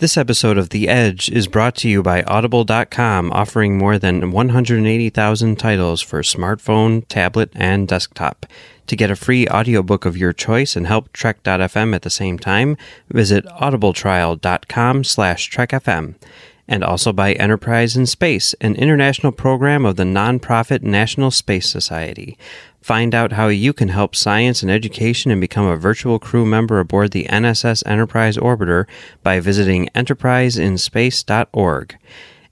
This episode of The Edge is brought to you by Audible.com, offering more than 180,000 titles for smartphone, tablet, and desktop. To get a free audiobook of your choice and help Trek.fm at the same time, visit audibletrial.com/trekfm. And also by Enterprise in Space, an international program of the nonprofit National Space Society. Find out how you can help science and education and become a virtual crew member aboard the NSS Enterprise Orbiter by visiting enterpriseinspace.org.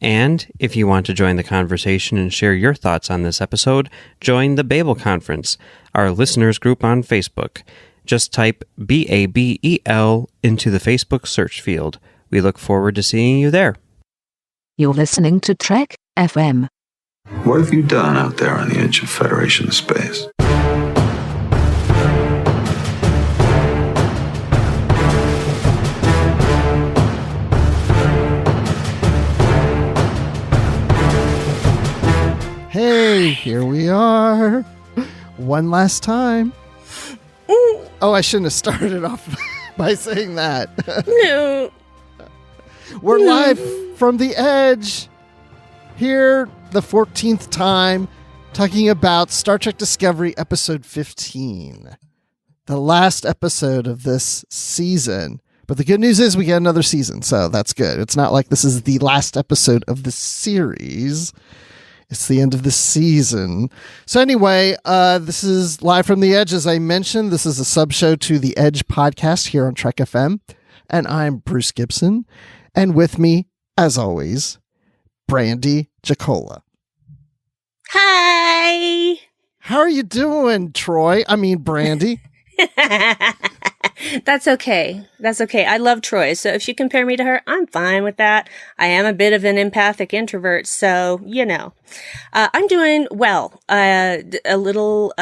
And if you want to join the conversation and share your thoughts on this episode, join the Babel Conference, our listeners group on Facebook. Just type BABEL into the Facebook search field. We look forward to seeing you there. You're listening to Trek FM. What have you done out there on the edge of Federation space? Hey, here we are. One last time. Oh, I shouldn't have started off by saying that. No. We're live from the Edge. Here, the 14th time, talking about Star Trek Discovery Episode 15. The last episode of this season. But the good news is we get another season, so that's good. It's not like this is the last episode of the series. It's the end of the season. So anyway, this is Live from the Edge. As I mentioned, this is a sub-show to the Edge podcast here on Trek FM. And I'm Bruce Gibson. And with me, as always, Brandi Jackola. Hi. How are you doing, Troy? I mean, Brandi. That's okay. That's okay. I love Troy. So if you compare me to her, I'm fine with that. I am a bit of an empathic introvert. So, you know, I'm doing well. A little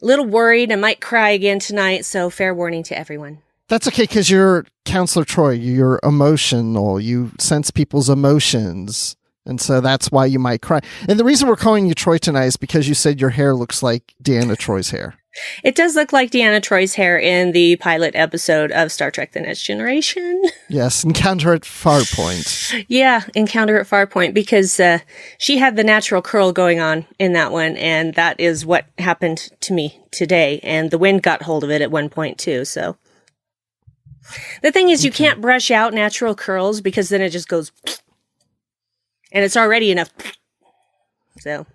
worried. I might cry again tonight. So fair warning to everyone. That's okay, because you're Counselor Troy. You're emotional. You sense people's emotions. And so that's why you might cry. And the reason we're calling you Troy tonight is because you said your hair looks like Deanna Troy's hair. It does look like Deanna Troy's hair in the pilot episode of Star Trek The Next Generation. Yes, Encounter at Farpoint. Yeah, Encounter at Farpoint, because she had the natural curl going on in that one, and that is what happened to me today. And the wind got hold of it at one point, too, so... The thing is, you can't brush out natural curls because then it just goes, and it's already enough. So,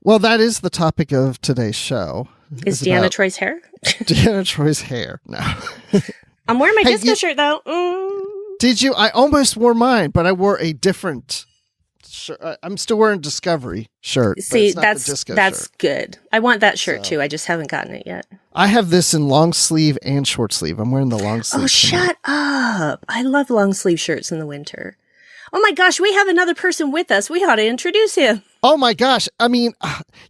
well, that is the topic of today's show. Is Deanna Troy's hair? Deanna Troy's hair. No, I'm wearing my disco shirt though. Did you? I almost wore mine, but I wore a different shirt. I'm still wearing Discovery shirt. See, that's shirt. Good. I want that shirt too. I just haven't gotten it yet. I have this in long sleeve and short sleeve. I'm wearing the long sleeve. Oh, shut up. I love long sleeve shirts in the winter. Oh my gosh, we have another person with us. We ought to introduce him. Oh my gosh. I mean,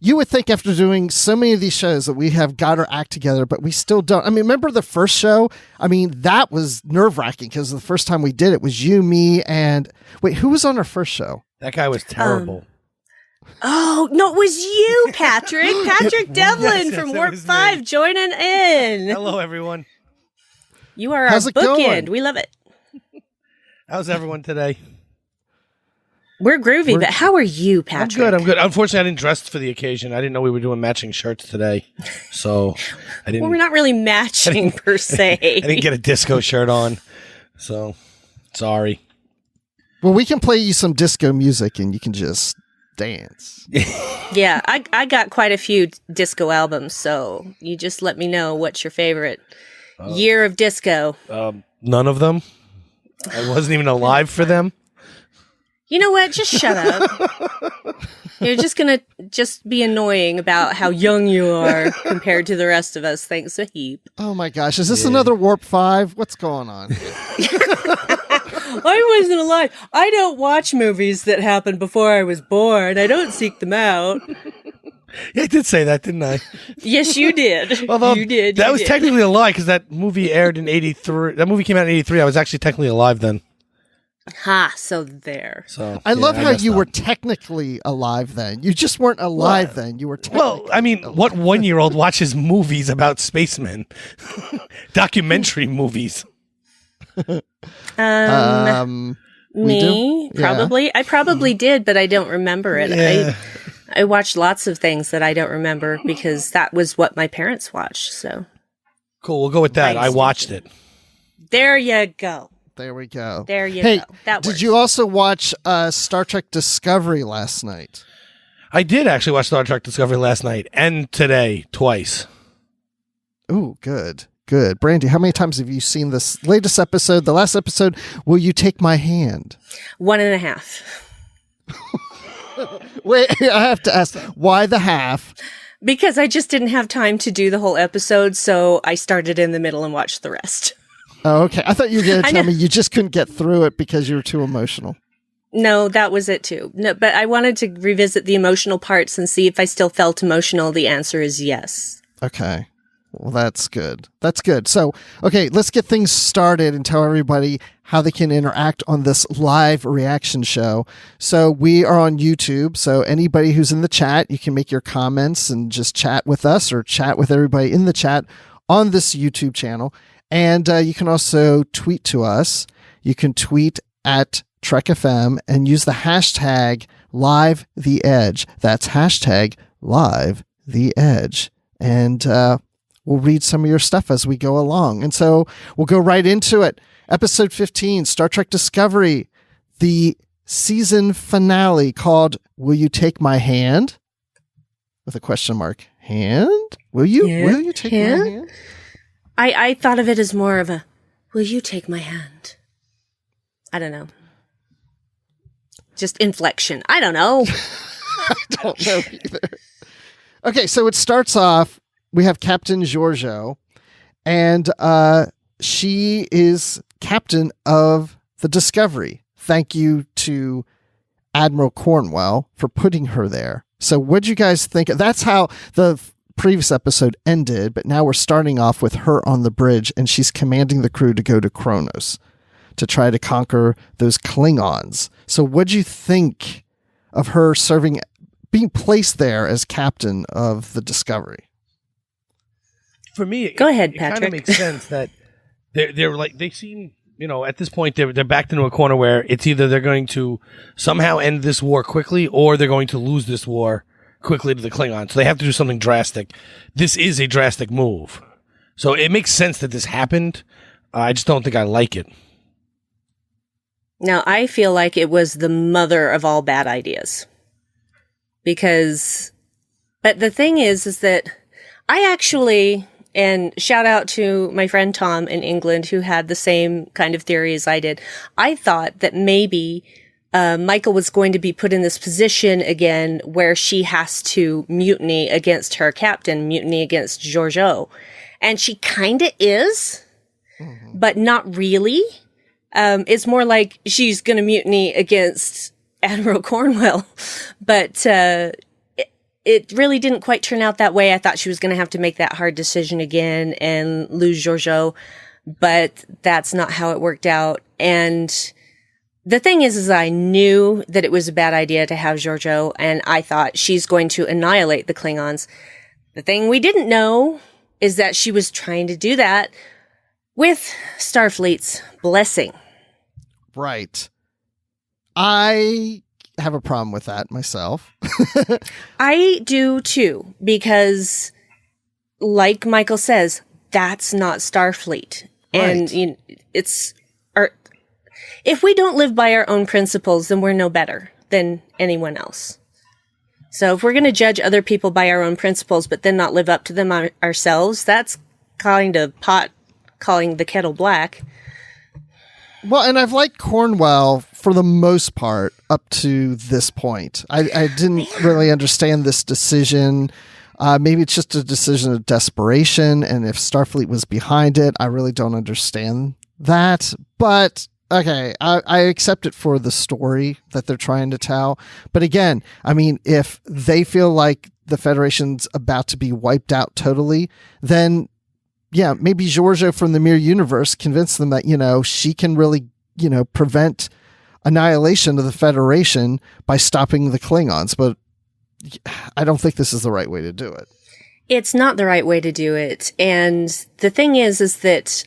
you would think after doing so many of these shows that we have got our act together, but we still don't. I mean, remember the first show? I mean, that was nerve-wracking because the first time we did it was you, me, and... Wait, who was on our first show? That guy was terrible. Oh, no, it was you, Patrick. Patrick Devlin from Warp 5 joining in. Hello, everyone. You are How's our it going? bookend. We love it. How's everyone today? We're groovy, but how are you, Patrick? I'm good. Unfortunately, I didn't dress for the occasion. I didn't know we were doing matching shirts today. So I didn't. Well, we're not really matching per se. I didn't get a disco shirt on. So sorry. Well, we can play you some disco music and you can just dance. Yeah, I got quite a few disco albums, so you just let me know what's your favorite year of disco. None of them. I wasn't even alive for them. You know what? Just shut up. You're just going to just be annoying about how young you are compared to the rest of us. Thanks a heap. Oh my gosh. Is this another Warp 5? What's going on? I wasn't alive. I don't watch movies that happened before I was born. I don't seek them out. Yeah, I did say that, didn't I? Yes, you did. Although you did. That was technically a lie because that movie aired in 83. That movie came out in 83. I was actually technically alive then. Ha, so there. So I love how you were technically alive then. You just weren't alive then. You were Well, I mean, what 1-year-old watches movies about spacemen? Documentary movies. We Me, do? Yeah. probably. I probably did, but I don't remember it. Yeah. I watched lots of things that I don't remember because that was what my parents watched. So Cool. We'll go with that. I watched it. there you go. There we go. There you Hey, go. That did works. you also watch Star Trek Discovery last night? I did actually watch Star Trek Discovery last night and today twice. Ooh, good. Good. Brandi, how many times have you seen this latest episode, the last episode, Will You Take My Hand? 1.5. Wait, I have to ask, why the half? Because I just didn't have time to do the whole episode, so I started in the middle and watched the rest. Oh, okay. I thought you were going to I tell know. me you just couldn't get through it because you were too emotional. No, that was it too. No, but I wanted to revisit the emotional parts and see if I still felt emotional. The answer is yes. Okay. Well, that's good. That's good. So, okay, let's get things started and tell everybody how they can interact on this live reaction show. So we are on YouTube. So anybody who's in the chat, you can make your comments and just chat with us or chat with everybody in the chat on this YouTube channel. And you can also tweet to us. You can tweet at Trek FM and use the hashtag #LiveTheEdge. That's hashtag #LiveTheEdge. And we'll read some of your stuff as we go along. And so we'll go right into it. Episode 15, Star Trek Discovery, the season finale called Will You Take My Hand? With a question mark. Hand? Will you take my hand? I thought of it as more of a, will you take my hand? I don't know. Just inflection. I don't know. I don't know either. Okay, so it starts off, we have Captain Giorgio, and she is captain of the Discovery. Thank you to Admiral Cornwell for putting her there. So what'd you guys think? That's how the previous episode ended, but now we're starting off with her on the bridge, and she's commanding the crew to go to Kronos to try to conquer those Klingons. So what'd you think of her being placed there as captain of the Discovery? For me, Go ahead, it kind Patrick. of makes sense that they're like, they seem, at this point they're backed into a corner where it's either they're going to somehow end this war quickly or they're going to lose this war quickly to the Klingons. So they have to do something drastic. This is a drastic move. So it makes sense that this happened. I just don't think I like it. Now, I feel like it was the mother of all bad ideas. But the thing is that I actually, and shout out to my friend Tom in England who had the same kind of theory as I did. I thought that maybe Michael was going to be put in this position again where she has to mutiny against her captain, mutiny against Giorgio. And she kind of is, but not really. It's more like she's going to mutiny against Admiral Cornwell. But it really didn't quite turn out that way. I thought she was going to have to make that hard decision again and lose Giorgio. But that's not how it worked out. And the thing is I knew that it was a bad idea to have Giorgio, and I thought she's going to annihilate the Klingons. The thing we didn't know is that she was trying to do that with Starfleet's blessing. Right. I have a problem with that myself. I do too, because like Michael says, that's not Starfleet. Right. And if we don't live by our own principles, then we're no better than anyone else. So if we're going to judge other people by our own principles, but then not live up to them ourselves, that's kind of calling the kettle black. Well, and I've liked Cornwell for the most part up to this point. I didn't really understand this decision. Maybe it's just a decision of desperation, and if Starfleet was behind it, I really don't understand that. But okay, I accept it for the story that they're trying to tell. But again, I mean, if they feel like the Federation's about to be wiped out totally, then yeah, maybe Giorgio from the Mirror Universe convinced them that, she can really, prevent annihilation of the Federation by stopping the Klingons. But I don't think this is the right way to do it. It's not the right way to do it. And the thing is that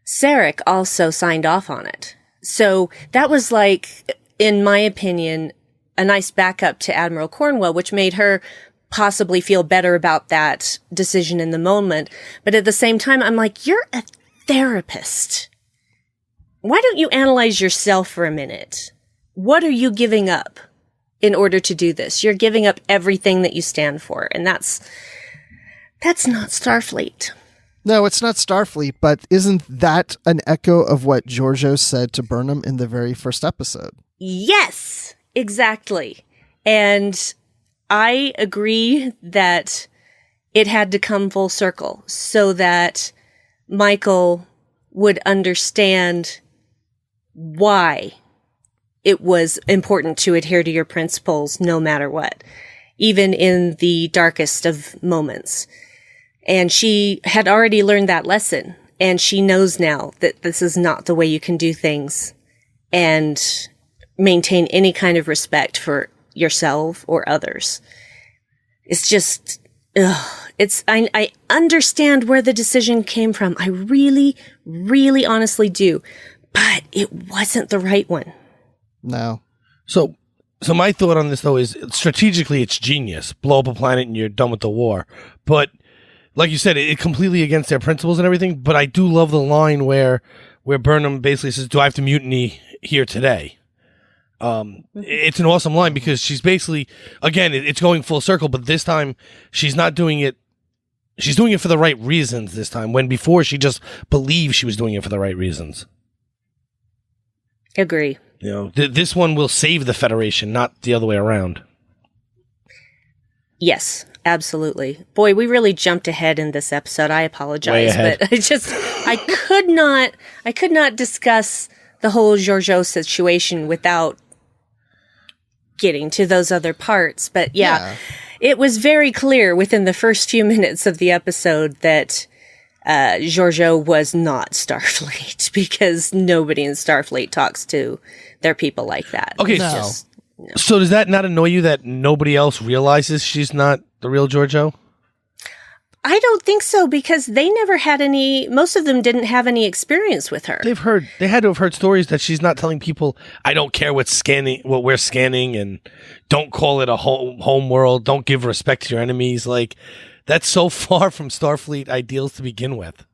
Sarek also signed off on it. So that was like, in my opinion, a nice backup to Admiral Cornwell, which made her possibly feel better about that decision in the moment. But at the same time, I'm like, you're a therapist. Why don't you analyze yourself for a minute? What are you giving up in order to do this? You're giving up everything that you stand for. And that's not Starfleet. No, it's not Starfleet, but isn't that an echo of what Giorgio said to Burnham in the very first episode? Yes, exactly. And I agree that it had to come full circle so that Michael would understand why it was important to adhere to your principles no matter what, even in the darkest of moments. And she had already learned that lesson, and she knows now that this is not the way you can do things and maintain any kind of respect for yourself or others. It's just, I understand where the decision came from. I really, really honestly do, but it wasn't the right one. No. So my thought on this, though, is strategically it's genius. Blow up a planet and you're done with the war. But like you said, it completely against their principles and everything. But I do love the line where Burnham basically says, "Do I have to mutiny here today?" It's an awesome line because she's basically, again, it's going full circle, but this time she's not doing it. She's doing it for the right reasons this time, when before she just believed she was doing it for the right reasons. Agree. You know, this one will save the Federation, not the other way around. Yes, absolutely. Boy, we really jumped ahead in this episode. I apologize, but I could not discuss the whole Giorgio situation without getting to those other parts. But yeah, it was very clear within the first few minutes of the episode that Giorgio was not Starfleet, because nobody in Starfleet talks to their people like that. Okay, No. So does that not annoy you that nobody else realizes she's not the real Giorgio? I don't think so, because they never had most of them didn't have any experience with her. They had to have heard stories that she's not telling people, I don't care what we're scanning, and don't call it a home world, don't give respect to your enemies. Like, that's so far from Starfleet ideals to begin with.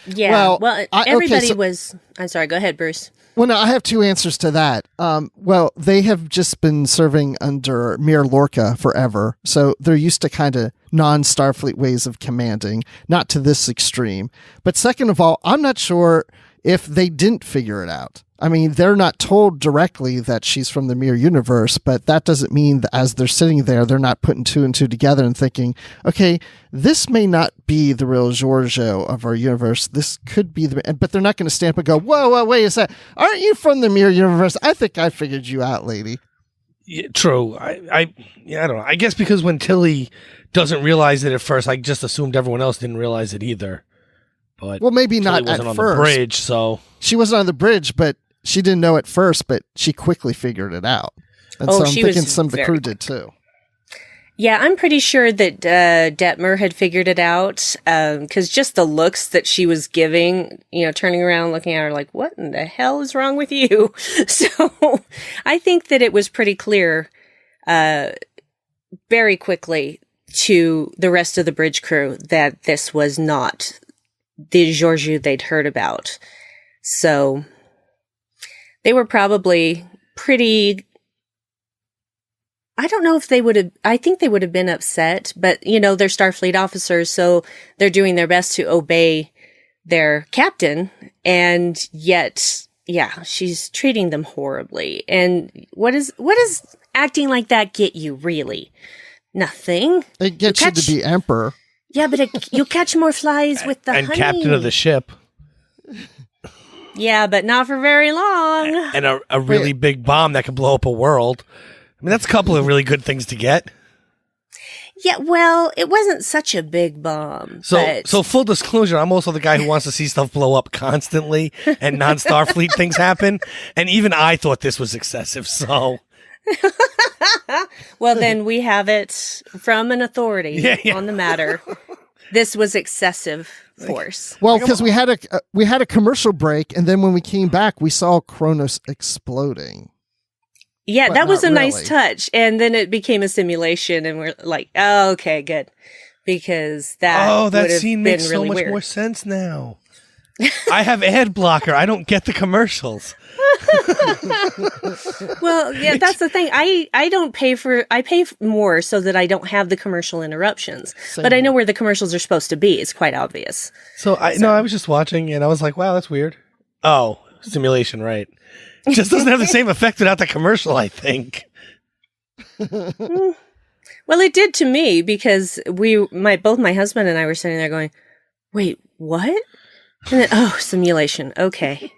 Yeah, everybody was... I'm sorry, go ahead, Bruce. Well, no, I have two answers to that. Well, they have just been serving under Mir Lorca forever, so they're used to kind of non-Starfleet ways of commanding, not to this extreme. But second of all, I'm not sure if they didn't figure it out. I mean, they're not told directly that she's from the Mir universe, but that doesn't mean that as they're sitting there, they're not putting two and two together and thinking, okay, this may not be the real Giorgio of our universe. This could be but they're not going to stamp and go, whoa, wait a sec. Aren't you from the Mir universe? I think I figured you out, lady. Yeah, true. I don't know. I guess because when Tilly doesn't realize it at first, I just assumed everyone else didn't realize it either. But well, maybe Tilly not wasn't at on first. the bridge, so she wasn't on the bridge, but she didn't know at first, but she quickly figured it out. And so I'm thinking some of the crew did too. Yeah, I'm pretty sure that Detmer had figured it out, because just the looks that she was giving, turning around, looking at her like, what in the hell is wrong with you? So I think that it was pretty clear very quickly to the rest of the bridge crew that this was not the Giorgio they'd heard about. So they were probably pretty... I don't know if they would have... I think they would have been upset, but, they're Starfleet officers, so they're doing their best to obey their captain, and yet, yeah, she's treating them horribly. And what is acting like that get you, really? Nothing. It gets you to be emperor. Yeah, but you'll catch more flies with the honey. And captain of the ship. Yeah, but not for very long. And a really big bomb that can blow up a world. I mean, that's a couple of really good things to get. Yeah, well, it wasn't such a big bomb. So full disclosure, I'm also the guy who wants to see stuff blow up constantly and non-Starfleet things happen. And even I thought this was excessive, so... Well, then we have it from an authority on the matter. This was excessive force. Well, because we had a commercial break, and then when we came back, we saw Kronos exploding. Yeah, But that was a not nice really. touch. And then it became a simulation, and we're like, oh, okay, good. Because that that would have scene been makes so really much weird. more sense now. I have ad blocker. I don't get the commercials. Well, yeah, that's the thing. I pay more so that I don't have the commercial interruptions. But I know where the commercials are supposed to be. It's quite obvious. So I was just watching and I was like, wow, that's weird. Oh, simulation, right. It just doesn't have the same effect without the commercial, I think. Well, it did to me because both my husband and I were sitting there going, wait, what? And then, simulation. Okay.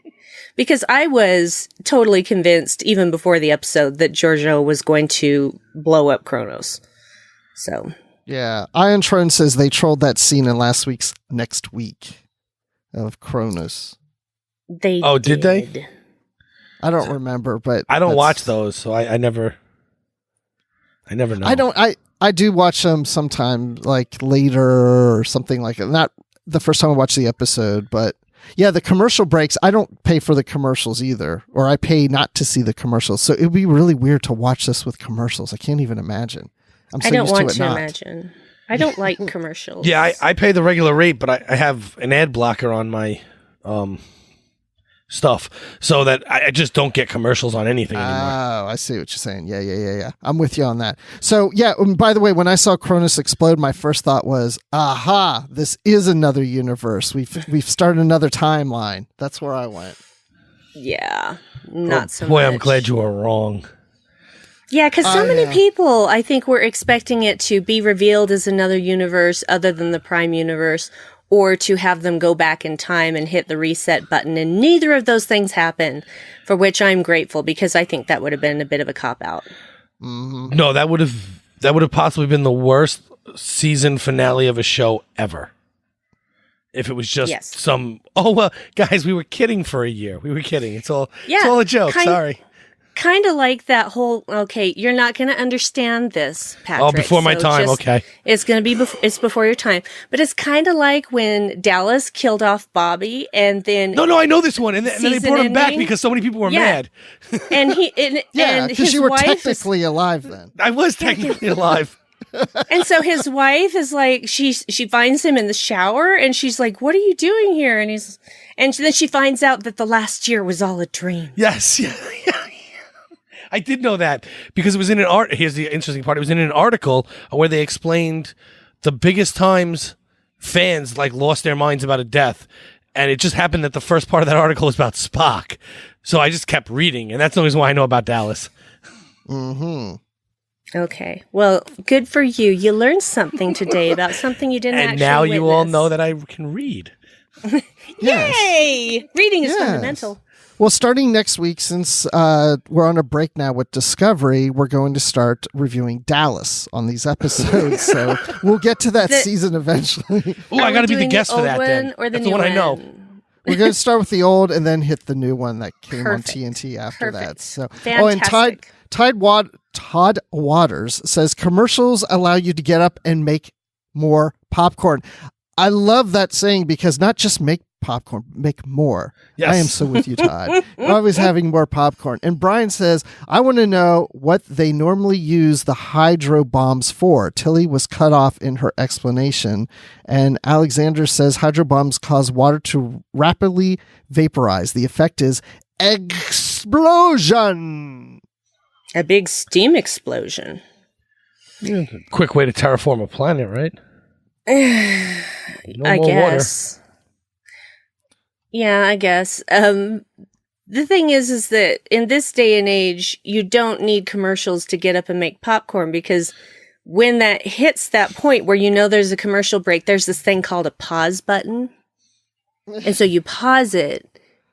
Because I was totally convinced, even before the episode, that Giorgio was going to blow up Kronos. So. Yeah. Iron Throne says they trolled that scene in last week's Next Week of Kronos. They did they? I don't remember, but I don't watch those, so I never know. I do watch them sometime, like later or something like that. Not the first time I watched the episode, but yeah, the commercial breaks, I don't pay for the commercials either, or I pay not to see the commercials. So it would be really weird to watch this with commercials. I can't even imagine. I don't want to imagine. I don't like commercials. Yeah, I pay the regular rate, but I have an ad blocker on my stuff so that I just don't get commercials on anything anymore. Oh, I see what you're saying. Yeah. I'm with you on that. So, yeah, by the way, when I saw Kronos explode, my first thought was, aha, this is another universe. We've started another timeline. That's where I went. Yeah, not so boy, much. I'm glad you were wrong. Yeah, because so many people, I think, were expecting it to be revealed as another universe other than the Prime universe, or to have them go back in time and hit the reset button. And neither of those things happened, for which I'm grateful, because I think that would have been a bit of a cop-out. Mm-hmm. No, that would have possibly been the worst season finale of a show ever. If it was just guys, we were kidding for a year. We were kidding. It's all a joke. Sorry. Kind of like that whole, okay, you're not going to understand this, Patrick. Oh, before my time, okay. It's going to be, it's before your time. But it's kind of like when Dallas killed off Bobby and then... No, I know this one. And then they brought him back because so many people were mad. And because you were technically alive then. I was technically alive. And so his wife is like, she finds him in the shower and she's like, what are you doing here? And then she finds out that the last year was all a dream. Yes. Yeah. I did know that because it was in an here's the interesting part. It was in an article where they explained the biggest times fans lost their minds about a death. And it just happened that the first part of that article was about Spock. So I just kept reading, and that's the reason why I know about Dallas. Mm-hmm. Okay. Well, good for you. You learned something today about something you didn't and now you all know that I can read. Yay! Reading is fundamental. Well, starting next week, since we're on a break now with Discovery, we're going to start reviewing Dallas on these episodes. So we'll get to that season eventually. Oh, I got to be the guest for that then. Or the That's new the one I know. We're going to start with the old and then hit the new one that came on TNT after that. So, fantastic. And Todd Waters says commercials allow you to get up and make more popcorn. I love that saying because not just make popcorn, make more. Yes. I am so with you, Todd. Always having more popcorn. And Brian says, I want to know what they normally use the hydro bombs for. Tilly was cut off in her explanation. And Alexander says hydro bombs cause water to rapidly vaporize. The effect is explosion. A big steam explosion. Yeah, quick way to terraform a planet, right? I guess. Water. Yeah, I guess. The thing is that in this day and age, you don't need commercials to get up and make popcorn because when that hits that point where you know there's a commercial break, there's this thing called a pause button. And so you pause it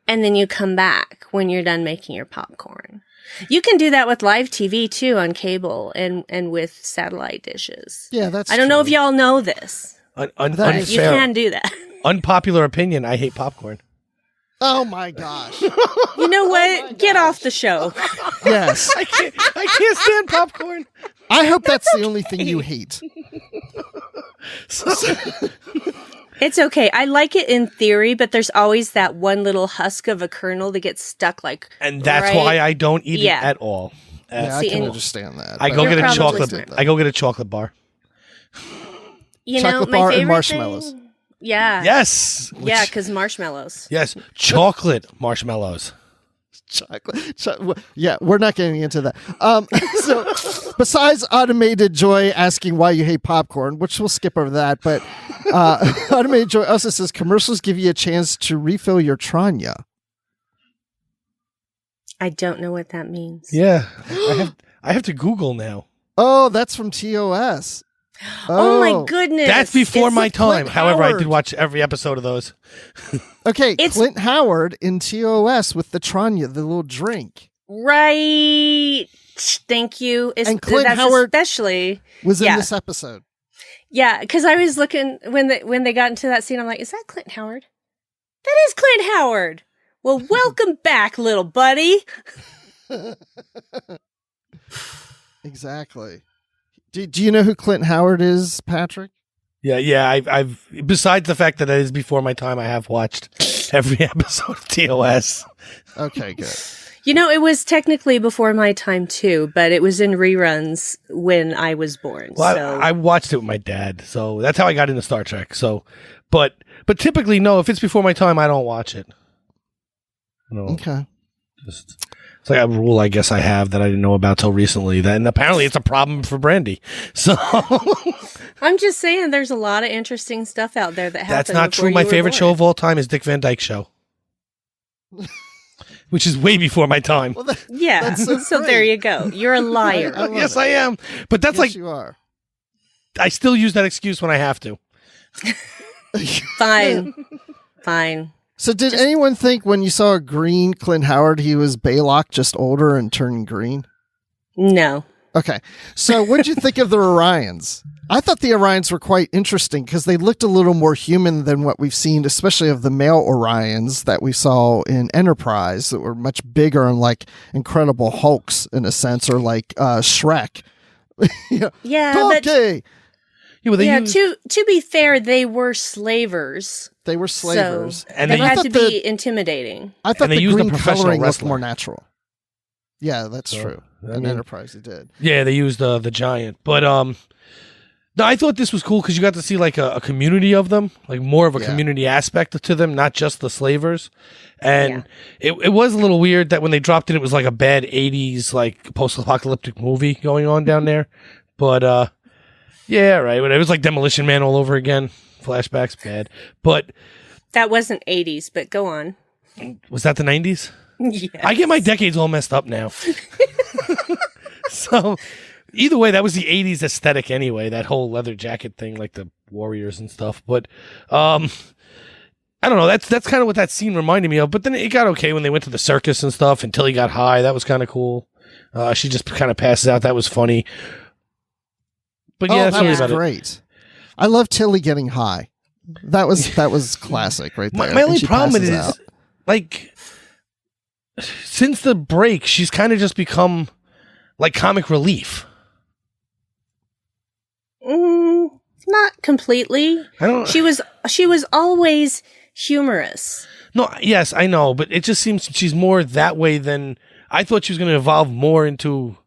and then you come back when you're done making your popcorn. You can do that with live TV too on cable and with satellite dishes. Yeah, that's I don't know if y'all know this. You can do that. Unpopular opinion, I hate popcorn. Oh my gosh. You know what? Get off the show. Yes. I can't stand popcorn. I hope that's the only thing you hate. So, It's okay. I like it in theory, but there's always that one little husk of a kernel that gets stuck and that's right? why I don't eat Yeah. it at all. Yeah, I See, can and- understand that. I but go get a probably chocolate. smart. I go get a chocolate bar. You Chocolate know, my bar and favorite marshmallows. thing- Yeah. Yes. Yeah, because marshmallows. Yes, chocolate marshmallows. Chocolate. Yeah, we're not getting into that. So, besides Automated Joy asking why you hate popcorn, which we'll skip over that, but Automated Joy also says commercials give you a chance to refill your Tranya. I don't know what that means. Yeah, I have to Google now. Oh, that's from TOS. Oh my goodness. That's before It's my like time. Clint However, I Howard. did watch every episode of those. Okay, It's- Clint Howard in TOS with the Tranya, the little drink, Right. Thank you. And Clint That's Howard- especially. was in Yeah. this episode. Yeah, because I was looking when they got into that scene. I'm like, is that Clint Howard? That is Clint Howard. Well, welcome back, little buddy. Exactly. Do you know who Clint Howard is, Patrick? Yeah. I've besides the fact that it is before my time, I have watched every episode of TOS. Okay, good. You know, it was technically before my time too, but it was in reruns when I was born. Well, so I watched it with my dad, so that's how I got into Star Trek. So, but typically, no. If it's before my time, I don't watch it. No, Okay. it's like a rule I guess I have that I didn't know about till recently. And apparently, it's a problem for Brandi. So I'm just saying, there's a lot of interesting stuff out there that happened. that's not before true. My you were favorite born. show of all time is Dick Van Dyke Show, which is way before my time. Well, that, Yeah, That's so so great. there you go. You're a liar. I love Yes, it. I am. But that's Yes, like you are. I still use that excuse when I have to. Fine, fine. So, did anyone think when you saw a green Clint Howard, he was Baylock, just older and turning green? No. Okay. So, what did you think of the Orions? I thought the Orions were quite interesting because they looked a little more human than what we've seen, especially of the male Orions that we saw in Enterprise that were much bigger and like Incredible Hulks in a sense, or like Shrek. Yeah, but Donkey! Yeah, well, they yeah. use- To be fair, they were slavers. They were slavers. So And they they- I had thought to the- be intimidating. I thought And they the used a green professional coloring looked wrestler. more natural. Yeah, that's So, true. I In mean- Enterprise, they did. Yeah, they used the giant, but no, I thought this was cool because you got to see like a community of them, like more of a Yeah. community aspect to them, not just the slavers. And it was a little weird that when they dropped in, it was like a bad '80s like post-apocalyptic movie going on down there. But yeah, right. It was like Demolition Man all over again. Flashbacks, bad. But That wasn't 80s, but go on. was that the '90s? Yeah. I get my decades all messed up now. So either way, that was the 80s aesthetic anyway, that whole leather jacket thing, like the Warriors and stuff. But I don't know, that's kind of what that scene reminded me of. But then it got okay when they went to the circus and stuff until he got high. That was kind of cool. She just kind of passes out. That was funny. But yeah, that's that really was about it. great. I love Tilly getting high. That was classic right there. My And only she problem with it passes is, out. like, since the break, she's kind of just become like comic relief. Not completely. I don't. She was always humorous. No, yes, I know, but it just seems she's more that way than I thought she was going to evolve more into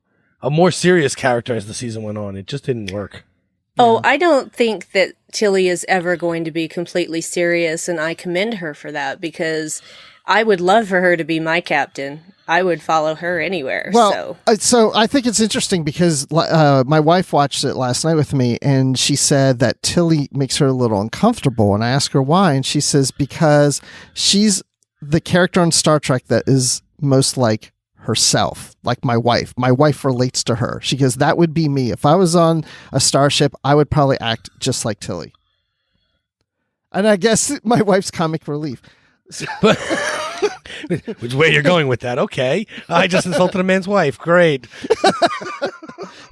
a more serious character as the season went on. It just didn't work. Oh, I don't think that Tilly is ever going to be completely serious, and I commend her for that because I would love for her to be my captain. I would follow her anywhere. Well, so I think it's interesting because my wife watched it last night with me, and she said that Tilly makes her a little uncomfortable. And I asked her why, and she says because she's the character on Star Trek that is most like herself, like my wife. My wife relates to her. She goes, "That would be me. If I was on a starship, I would probably act just like Tilly." And I guess my wife's comic relief. But which way you're going with that? Okay, I just insulted a man's wife. Great.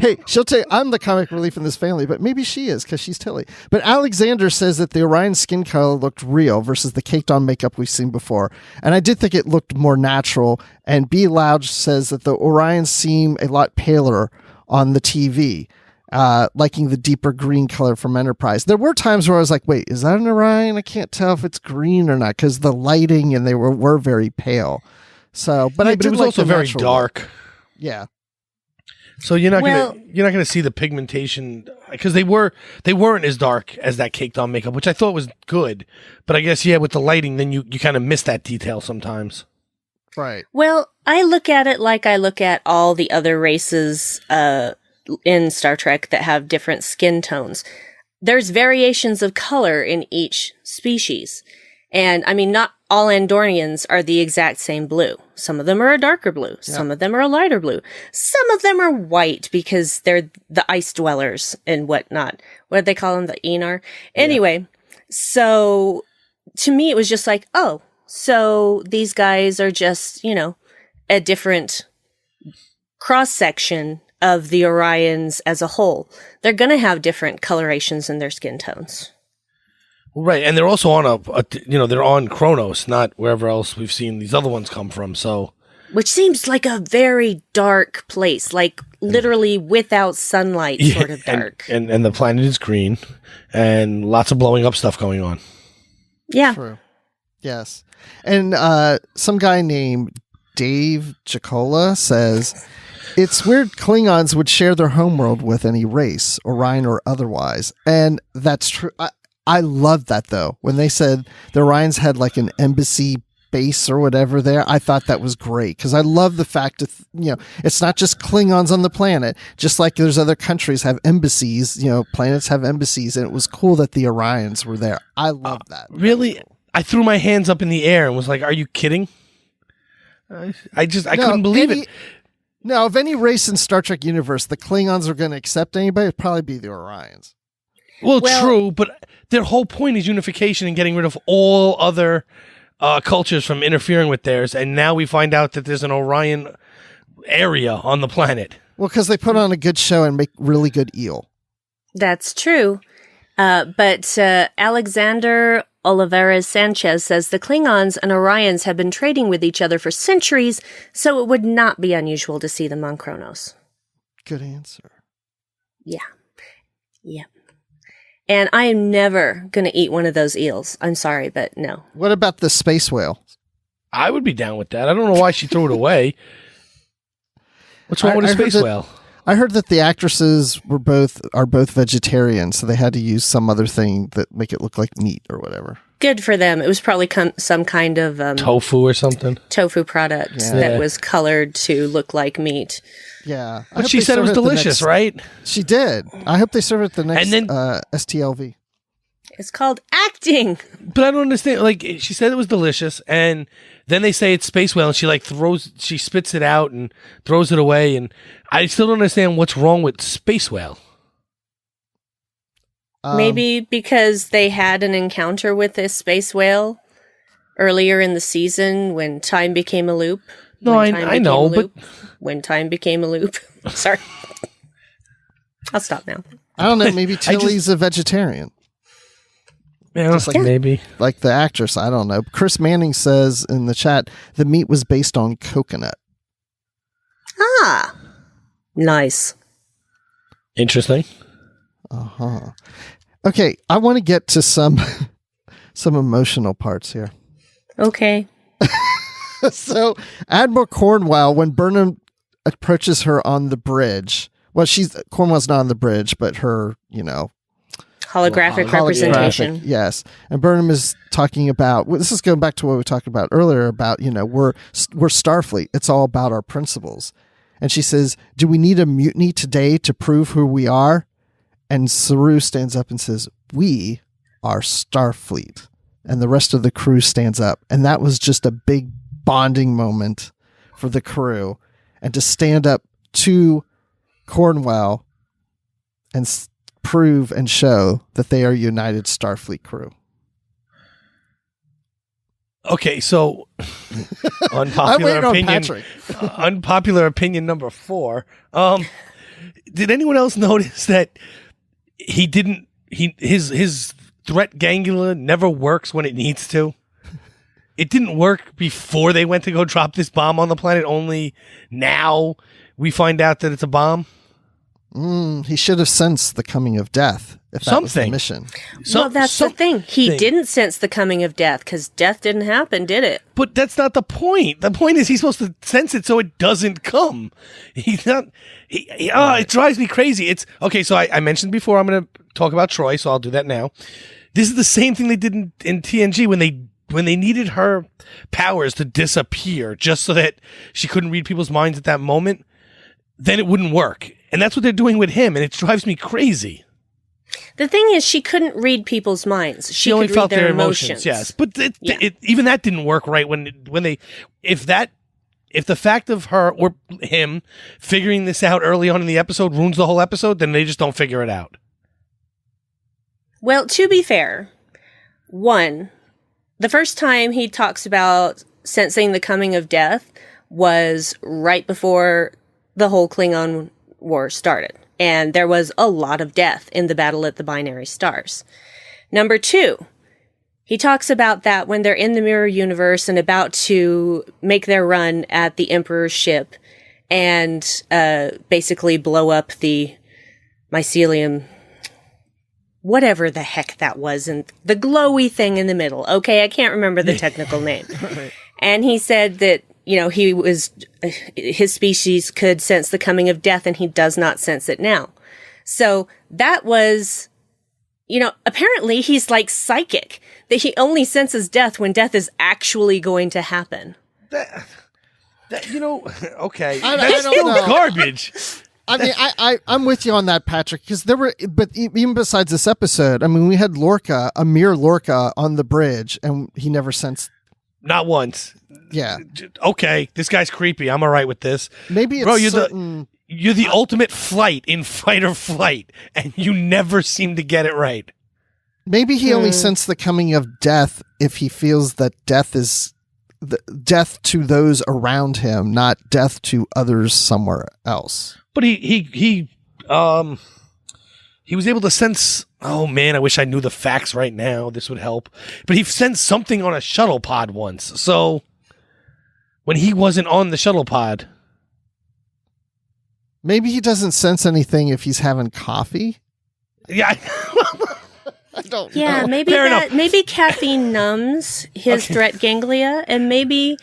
Hey, she'll tell you, I'm the comic relief in this family, but maybe she is because she's Tilly. But Alexander says that the Orion skin color looked real versus the caked on makeup we've seen before. And I did think it looked more natural. And B. Loud says that the Orions seem a lot paler on the TV. liking the deeper green color from Enterprise. There were times where I was like, wait, is that an Orion? I can't tell if it's green or not because the lighting and they were very pale. So, but it was also very dark. Yeah. So you're not gonna see the pigmentation because they weren't as dark as that caked on makeup, which I thought was good. But I guess with the lighting, then you kind of miss that detail sometimes. Right. Well, I look at it like I look at all the other races in Star Trek that have different skin tones. There's variations of color in each species. And I mean, not all Andorians are the exact same blue. Some of them are a darker blue. Some of them are a lighter blue. Some of them are white because they're the ice dwellers and whatnot. What did they call them? The Enar? Anyway, so to me, it was just like, oh, so these guys are just, a different cross-section of the Orions as a whole. They're going to have different colorations in their skin tones. Right, and they're also on they're on Kronos, not wherever else we've seen these other ones come from, so. Which seems like a very dark place, like literally without sunlight, sort of dark. And the planet is green, and lots of blowing up stuff going on. Yeah. True. Yes. And some guy named Dave Jackola says, it's weird Klingons would share their homeworld with any race, Orion or otherwise. And that's true. I love that, though. When they said the Orions had like an embassy base or whatever there, I thought that was great because I love the fact that, it's not just Klingons on the planet, just like there's other countries have embassies, planets have embassies, and it was cool that the Orions were there. I love that. Really? Cool. I threw my hands up in the air and was like, are you kidding? I couldn't believe it. No, of any race in Star Trek universe, the Klingons are going to accept anybody, it'd probably be the Orions. Well, true, but their whole point is unification and getting rid of all other cultures from interfering with theirs, and now we find out that there's an Orion area on the planet. Well, because they put on a good show and make really good eel. That's true. But Alexander Olivares Sanchez says the Klingons and Orions have been trading with each other for centuries, so it would not be unusual to see them on Kronos. Good answer. Yeah. And I am never going to eat one of those eels. I'm sorry, but no. What about the space whale? I would be down with that. I don't know why she threw it away. What's wrong with a space whale? I heard that the actresses are both vegetarians, so they had to use some other thing that make it look like meat or whatever. Good for them. It was probably some kind of tofu or something. Tofu product that was colored to look like meat. Yeah, but she said it was delicious, right? She did. I hope they serve it at the next STLV. It's called acting. But I don't understand. Like, she said it was delicious, and then they say it's space whale, and she spits it out and throws it away, and I still don't understand what's wrong with space whale. Maybe because they had an encounter with a space whale earlier in the season when time became a loop. No, I know, but when time became a loop. Sorry. I'll stop now. I don't know. Maybe Tilly's a vegetarian. Yeah, just maybe. Like the actress. I don't know. Chris Manning says in the chat, the meat was based on coconut. Ah. Nice. Interesting. Uh-huh. Okay, I want to get to some emotional parts here. Okay. So, Admiral Cornwell, when Burnham approaches her on the bridge, well, Cornwell's not on the bridge, but her, holographic representation. Yes. And Burnham is talking about, this is going back to what we talked about earlier about, we're Starfleet. It's all about our principles. And she says, do we need a mutiny today to prove who we are? And Saru stands up and says, we are Starfleet. And the rest of the crew stands up. And that was just a big bonding moment for the crew. And to stand up to Cornwell and prove and show that they are United Starfleet crew. Okay, so unpopular opinion number 4. Did anyone else notice that his threat gangula never works when it needs to? It didn't work before they went to go drop this bomb on the planet. Only now we find out that it's a bomb. He should have sensed the coming of death if that was the Something. mission. Well, that's the thing. He didn't sense the coming of death because death didn't happen, did it? But that's not the point. The point is he's supposed to sense it so it doesn't come. He's not. It drives me crazy. It's okay. So I mentioned before I'm going to talk about Troy, so I'll do that now. This is the same thing they did in TNG when they needed her powers to disappear just so that she couldn't read people's minds at that moment. Then it wouldn't work, and that's what they're doing with him, and it drives me crazy. The thing is, she couldn't read people's minds. She only could felt read their emotions. Yes, but even that didn't work right when they if the fact of her or him figuring this out early on in the episode ruins the whole episode, then they just don't figure it out. Well, to be fair, the first time he talks about sensing the coming of death was right before the whole Klingon war started. And there was a lot of death in the battle at the binary stars. Number 2, he talks about that when they're in the mirror universe and about to make their run at the Emperor's ship and basically blow up the mycelium, whatever the heck that was, and the glowy thing in the middle. Okay, I can't remember the technical name. Right. And he said that, his species could sense the coming of death and he does not sense it now. So that was, apparently he's like psychic, that he only senses death when death is actually going to happen. Okay. I That's don't still know. garbage. I mean, I'm with you on that, Patrick, because but even besides this episode, I mean, we had Lorca, Amir Lorca on the bridge, and he never sensed. Not once. Yeah. Okay, this guy's creepy. I'm all right with this. Maybe it's Bro, you're the ultimate flight in fight or flight, and you never seem to get it right. Maybe he only sensed the coming of death if he feels that death is death to those around him, not death to others somewhere else. But he was able to sense. Oh man, I wish I knew the facts right now. This would help. But he sensed something on a shuttle pod once. So when he wasn't on the shuttle pod, maybe he doesn't sense anything if he's having coffee. Yeah, I don't Yeah, know. maybe caffeine numbs his threat ganglia, and maybe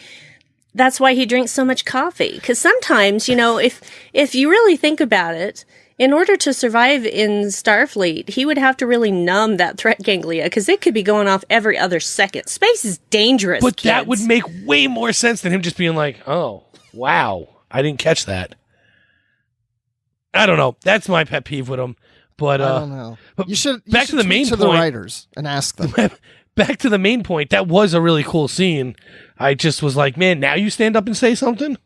that's why he drinks so much coffee. Because sometimes, if you really think about it, in order to survive in Starfleet, he would have to really numb that threat ganglia because it could be going off every other second. Space is dangerous, but kids. that would make way more sense than him just being like, "Oh, wow, I didn't catch that." I don't know. That's my pet peeve with him. But I don't know. But You should back to the main to point. the writers and ask them. Back to the main point. That was a really cool scene. I just was like, man, now you stand up and say something?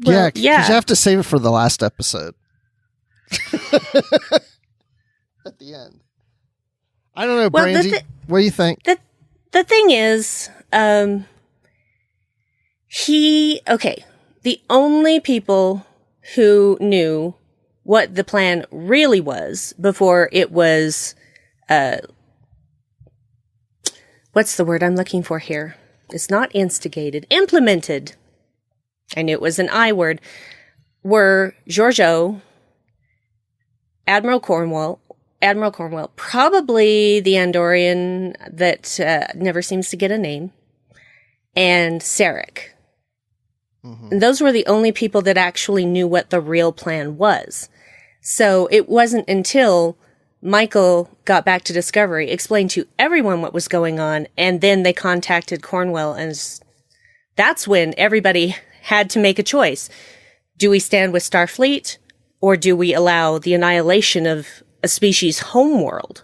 Well, because you have to save it for the last episode. At the end. I don't know, Brandi. What do you think? The thing is, the only people who knew what the plan really was before it was, what's the word I'm looking for here? It's not instigated, implemented. I knew it was an I word, were Georgiou, Admiral Cornwell, probably the Andorian that never seems to get a name, and Sarek. Mm-hmm. And those were the only people that actually knew what the real plan was. So it wasn't until Michael got back to Discovery, explained to everyone what was going on, and then they contacted Cornwell, and that's when everybody had to make a choice. Do we stand with Starfleet, or do we allow the annihilation of a species' homeworld?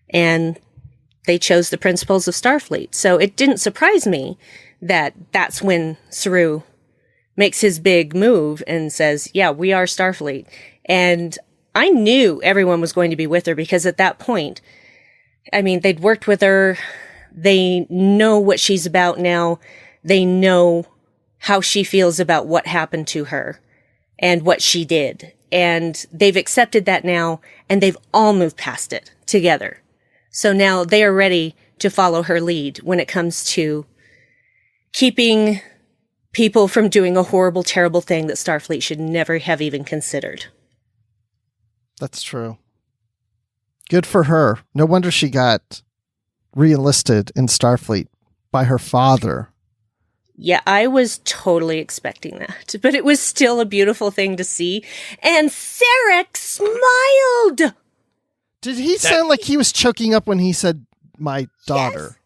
And they chose the principles of Starfleet. So it didn't surprise me that that's when Saru makes his big move and says, yeah, we are Starfleet. And I knew everyone was going to be with her because at that point, I mean, they'd worked with her. They know what she's about now. They know how she feels about what happened to her and what she did. And they've accepted that now, and they've all moved past it together. So now they are ready to follow her lead when it comes to keeping people from doing a horrible, terrible thing that Starfleet should never have even considered. That's true. Good for her. No wonder she got re-enlisted in Starfleet by her father. Yeah, I was totally expecting that, but it was still a beautiful thing to see. And Sarek smiled. Did he sound like he was choking up when he said, my daughter?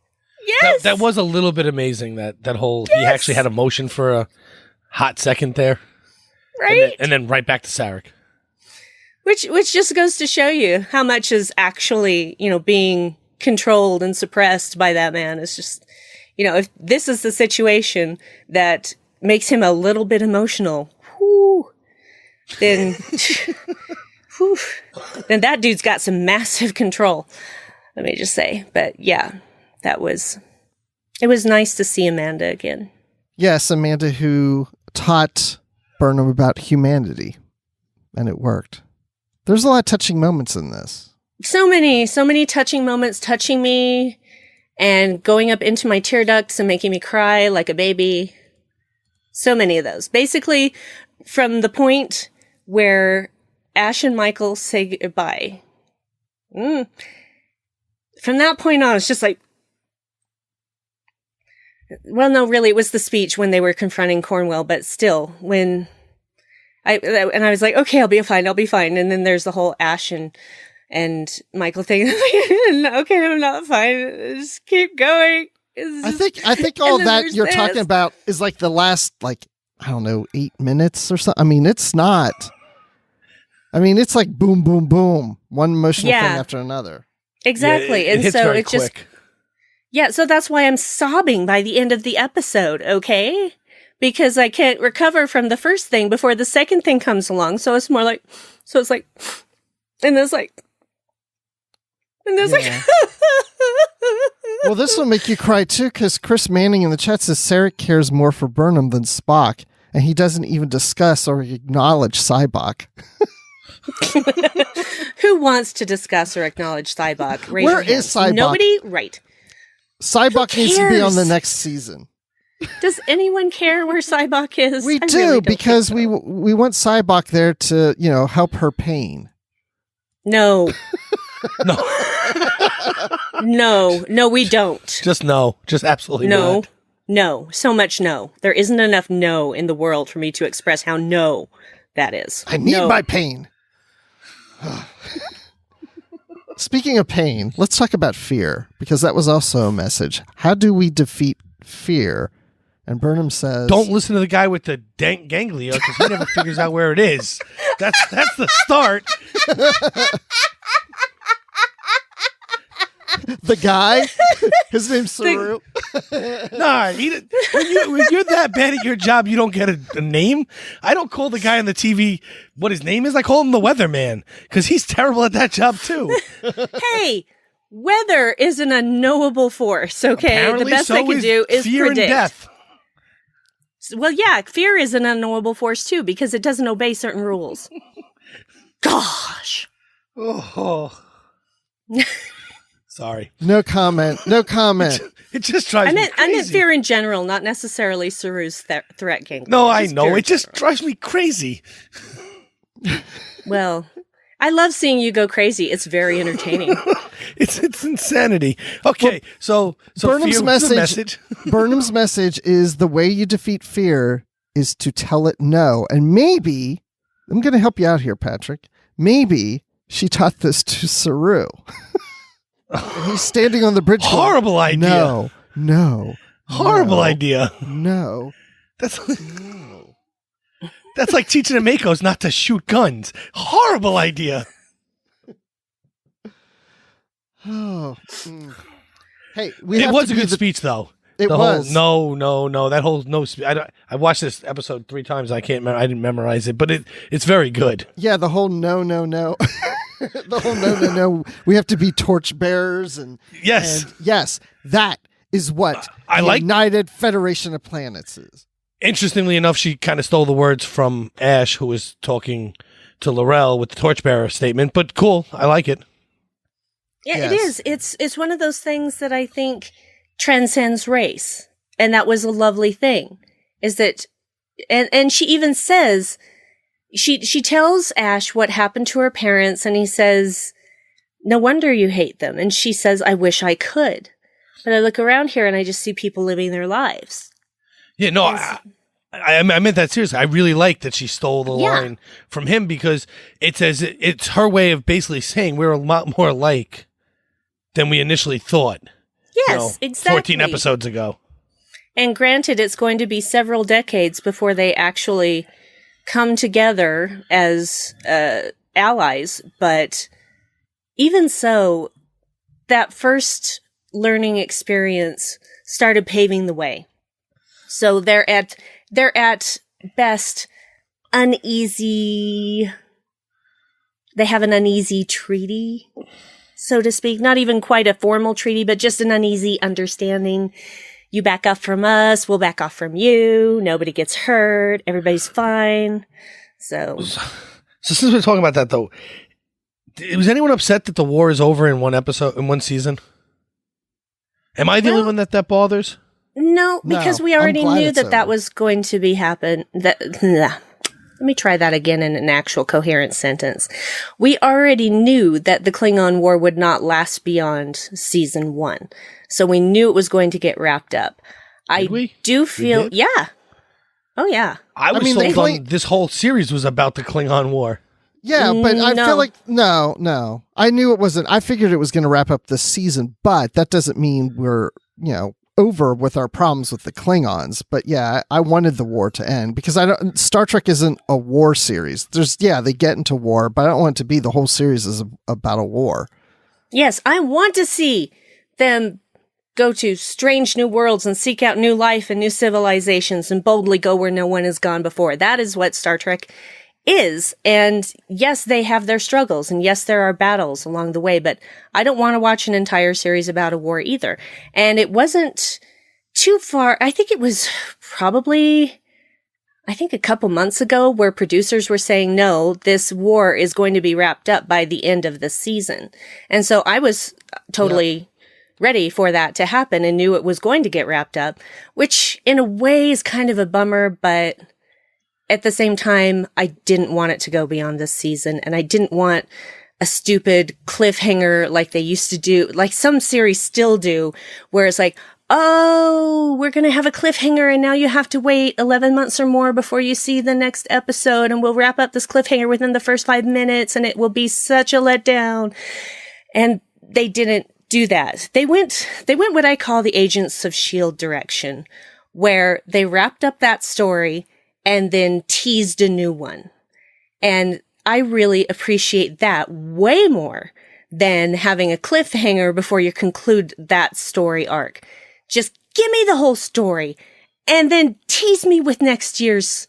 Yes. That was a little bit amazing, that whole, he actually had emotion for a hot second there. Right? And then right back to Sarek. Which just goes to show you how much is actually, being controlled and suppressed by that man. It's just, if this is the situation that makes him a little bit emotional, then, then that dude's got some massive control. Let me just say. But yeah, it was nice to see Amanda again. Yes, Amanda, who taught Burnham about humanity, and it worked. There's a lot of touching moments in this. So many touching moments, touching me and going up into my tear ducts and making me cry like a baby. So many of those. Basically, from the point where Ash and Michael say goodbye. From that point on, it's just like, well, no, really, it was the speech when they were confronting Cornwell, but still, when I was like, okay, I'll be fine. And then there's the whole Ash and Michael thing. Okay, I'm not fine. Just keep going. I think all that you're talking about is like the last, 8 minutes or something. I mean, it's not. I mean, it's like boom, boom, boom. One emotional thing after another. Exactly. Yeah, it hits very quick. Yeah, so that's why I'm sobbing by the end of the episode, okay? Because I can't recover from the first thing before the second thing comes along. So it's more like, and it's like, Well, this will make you cry too, because Chris Manning in the chat says Sarek cares more for Burnham than Spock, and he doesn't even discuss or acknowledge Cybok. Who wants to discuss or acknowledge Cybok? Where is Cybok? Nobody? Right. Cybok needs to be on the next season. Does anyone care where Cybok is? We do, because we want Cybok there to, help her pain. No. No, we don't. Just no. Just absolutely no. not. No. So much no. There isn't enough no in the world for me to express how no that is. I need my pain. Speaking of pain, let's talk about fear, because that was also a message. How do we defeat fear? And Burnham says, don't listen to the guy with the dank ganglia, because he never figures out where it is. That's the start. The guy? His name's Saru. Nah, when you're that bad at your job, you don't get a name. I don't call the guy on the TV what his name is. I call him the weatherman, because he's terrible at that job too. Hey, weather is an unknowable force, okay? Apparently, the best so I can do is fear predict. And death. Well, yeah, fear is an unknowable force too, because it doesn't obey certain rules. Gosh. Oh. Sorry. No comment. It just drives me crazy. I meant fear in general, not necessarily Saru's threat gang. No, I know. It just drives me crazy. Well, I love seeing you go crazy. It's very entertaining. It's insanity. Okay, so Burnham's message. Burnham's message is the way you defeat fear is to tell it no. And maybe, I'm going to help you out here, Patrick. Maybe she taught this to Saru. And he's standing on the bridge. Horrible idea. No. Horrible idea. No. That's like teaching the Makos not to shoot guns. Horrible idea. Oh. Hey, it was a good speech, though. It was. No. That whole no. I watched this episode 3 times. I didn't memorize it, but it's very good. Yeah, the whole no. The whole no. We have to be torch bearers and yes, that is what United Federation of Planets is. Interestingly enough, she kind of stole the words from Ash, who was talking to Laurel with the torchbearer statement. But cool, I like it. Yeah, yes. It is. It's one of those things that I think transcends race, and that was a lovely thing. is that, and she even says, she tells Ash what happened to her parents, and he says, no wonder you hate them. And she says, I wish I could. But I look around here and I just see people living their lives. Yeah, no, I meant that seriously. I really like that she stole the line from him, because it's her way of basically saying we're a lot more alike than we initially thought. Yes, exactly. 14 episodes ago. And granted, it's going to be several decades before they actually come together as allies, but even so, that first learning experience started paving the way. So they're at best uneasy. They have an uneasy treaty, so to speak. Not even quite a formal treaty, but just an uneasy understanding. You back off from us, we'll back off from you. Nobody gets hurt. Everybody's fine. So since we're talking about that, though, was anyone upset that the war is over in one season? Am I the only one that bothers? No, because we already knew that was going to be happen. Let me try that again in an actual coherent sentence. We already knew that the Klingon War would not last beyond season 1. So we knew it was going to get wrapped up. I do feel, yeah. Oh, yeah. I sold on this whole series was about the Klingon War. Yeah, but I feel like, no. I knew it wasn't. I figured it was going to wrap up this season, but that doesn't mean we're, over with our problems with the Klingons. But yeah, I wanted the war to end, because Star Trek isn't a war series. They get into war, but I don't want it to be the whole series is about a war. Yes, I want to see them go to strange new worlds and seek out new life and new civilizations and boldly go where no one has gone before. That is what Star Trek is. And yes, they have their struggles, and yes, there are battles along the way, but I don't want to watch an entire series about a war either. And it wasn't too far. I think it was probably, a couple months ago, where producers were saying, no, this war is going to be wrapped up by the end of the season. And so I was totally ready for that to happen and knew it was going to get wrapped up, which in a way is kind of a bummer, but at the same time, I didn't want it to go beyond this season, and I didn't want a stupid cliffhanger like they used to do, like some series still do, where it's like, oh, we're going to have a cliffhanger and now you have to wait 11 months or more before you see the next episode, and we'll wrap up this cliffhanger within the first 5 minutes and it will be such a letdown. And they didn't do that. They went what I call the Agents of S.H.I.E.L.D. direction, where they wrapped up that story and then teased a new one. And I really appreciate that way more than having a cliffhanger before you conclude that story arc. Just give me the whole story and then tease me with next year's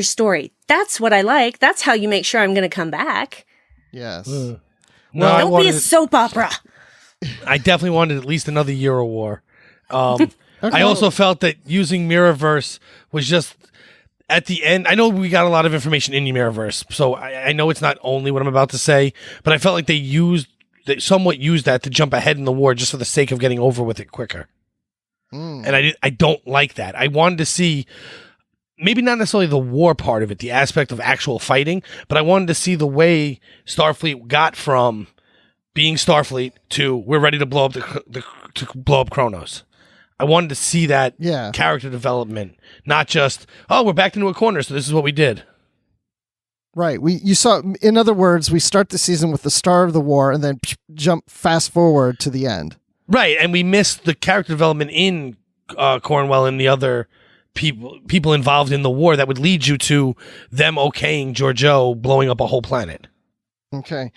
story. That's what I like. That's how you make sure I'm going to come back. Yes. No, don't be a soap opera. I definitely wanted at least another year of war. I also felt that using Mirrorverse was just at the end. I know we got a lot of information in Mirrorverse, so I know it's not only what I'm about to say, but I felt like they somewhat used that to jump ahead in the war just for the sake of getting over with it quicker. And I don't like that. I wanted to see maybe not necessarily the war part of it, the aspect of actual fighting, but I wanted to see the way Starfleet got from being Starfleet to we're ready to blow up to blow up Kronos. I wanted to see that character development, not just, oh, we're backed into a corner, so this is what we did. Right. You saw, in other words, we start the season with the start of the war and then jump fast forward to the end. Right, and we missed the character development in Cornwell and the other people involved in the war that would lead you to them okaying Georgiou blowing up a whole planet. Okay.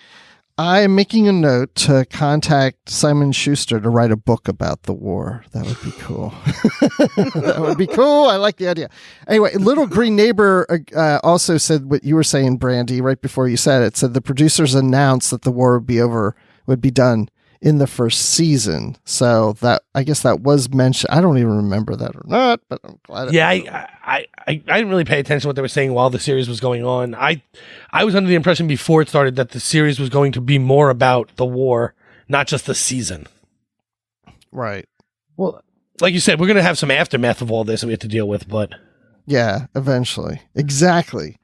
I am making a note to contact Simon Schuster to write a book about the war. That would be cool. That would be cool. I like the idea. Anyway, Little Green Neighbor also said what you were saying, Brandi, right before you said it. Said the producers announced that the war would be done in the first season. So that, I guess that was mentioned. I don't even remember that or not, but I'm glad. I didn't really pay attention to what they were saying while the series was going on. I was under the impression before it started that the series was going to be more about the war, not just the season. Right. Well, like you said, we're going to have some aftermath of all this that we have to deal with, but Yeah, eventually. Exactly.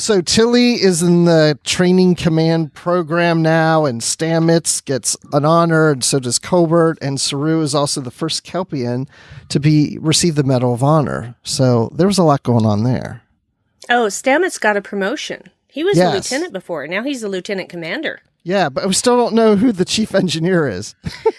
So Tilly is in the training command program now, and Stamets gets an honor, and so does Colbert, and Saru is also the first Kelpian to receive the Medal of Honor. So there was a lot going on there. Oh, Stamets got a promotion. He was a Yes. lieutenant before. Now he's a lieutenant commander. Yeah, but we still don't know who the chief engineer is.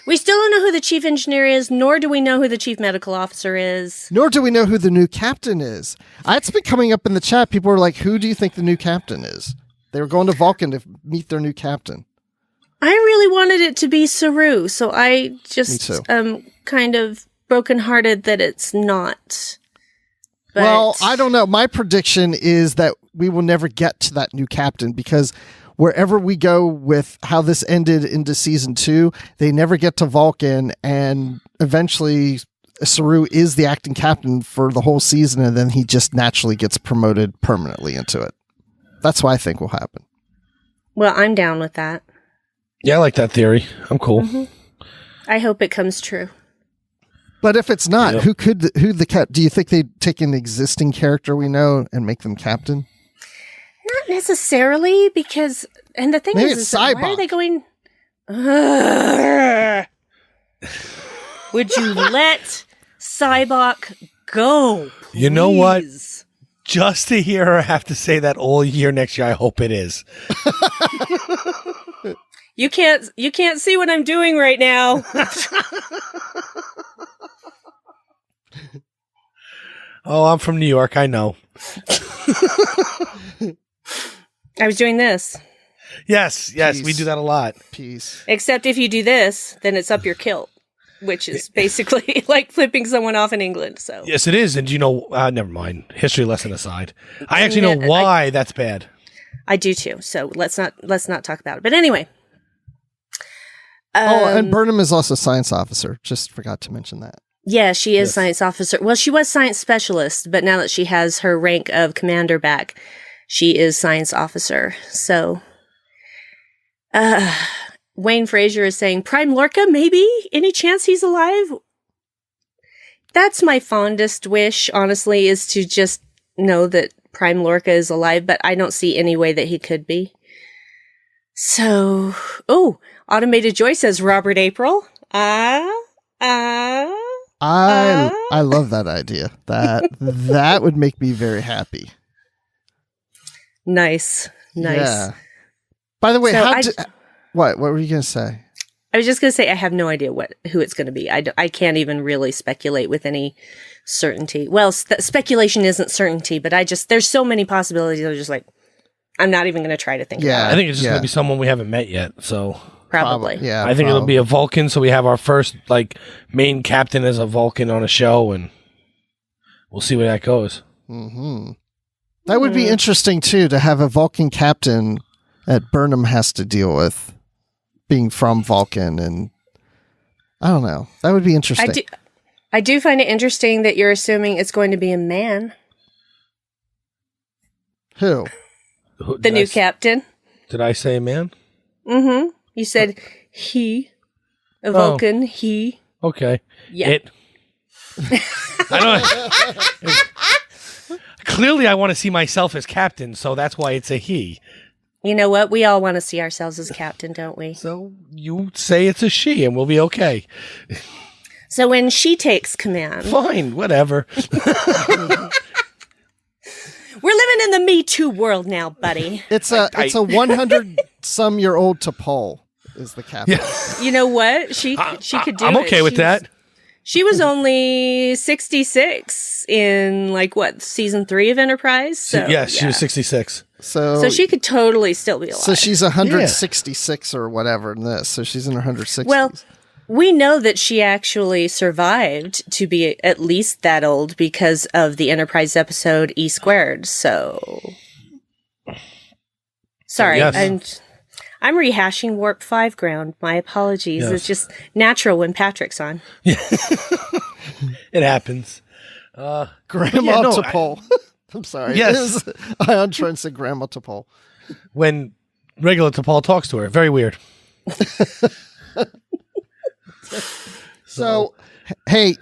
We still don't know who the chief engineer is, nor do we know who the chief medical officer is. Nor do we know who the new captain is. It's been coming up in the chat. People were like, who do you think the new captain is? They were going to Vulcan to meet their new captain. I really wanted it to be Saru, so I Me just too. kind of brokenhearted that it's not. But Well, I don't know. My prediction is that we will never get to that new captain because wherever we go with how this ended into season 2, they never get to Vulcan, and eventually Saru is the acting captain for the whole season, and then he just naturally gets promoted permanently into it. That's what I think will happen. Well, I'm down with that. yeah, I like that theory. I'm cool. Mm-hmm. I hope it comes true. But if it's not, Yep. do you think they'd take an existing character we know and make them captain? Not necessarily, because, and the thing Maybe is it's that why are Cybok. they going? Ugh. Would you let Cybok go? You know what? please? Just to hear her have to say that all year next year, I hope it is. You can't see what I'm doing right now. Oh, I'm from New York. I know. I was doing this. Yes, Peace. we do that a lot. Peace. Except if you do this, then it's up your kilt, which is basically like flipping someone off in England. So Yes, it is. And you know, never mind. History lesson aside, I actually know why that's bad. I do too. So let's not talk about it. But anyway. And Burnham is also science officer. Just forgot to mention that. Yeah, she is Yes. science officer. Well, she was science specialist, but now that she has her rank of commander back, she is science officer. So, Wayne Frazier is saying, Prime Lorca, maybe? Any chance he's alive? That's my fondest wish, honestly, is to just know that Prime Lorca is alive, but I don't see any way that he could be. So, Automated Joy says Robert April. I love that idea. That would make me very happy. Nice. Yeah. By the way, So what were you going to say? I was just going to say I have no idea who it's going to be. I can't even really speculate with any certainty. Well, speculation isn't certainty, but there's so many possibilities. I'm just like, I'm not even going to try to think about I it. think it's just going to be someone we haven't met yet. So Probably. Yeah. I think it'll be a Vulcan. So we have our first main captain as a Vulcan on a show, and we'll see where that goes. Mm-hmm. That would be interesting too, to have a Vulcan captain that Burnham has to deal with, being from Vulcan, and I don't know. That would be interesting. I do find it interesting that you're assuming it's going to be a man, Who? the new captain. Did I say man? Mm-hmm. You said he, a Vulcan, he. Okay. Yeah. I don't. Clearly, I want to see myself as captain, so that's why it's a he. You know what? We all want to see ourselves as captain, don't we? So you say it's a she, and we'll be okay. So when she takes command, Fine, whatever. we're living in the Me Too world now, buddy. It's a 100-some-year-old T'Pol is the captain. Yeah. You know what? She could do it. I'm okay with that. She was only 66 in season 3 of Enterprise. So, Yes, she was 66. So she could totally still be alive. So she's 166 or whatever in this. So she's in her 160s. Well, we know that she actually survived to be at least that old because of the Enterprise episode E Squared. So, sorry, Yes. I'm rehashing Warp 5 ground. My apologies. Yes. It's just natural when Patrick's on. It happens. Grandma no, T'Pol. I'm sorry. Yes. Ion Trent said Grandma T'Pol. When regular T'Pol talks to her. Very weird. So, hey,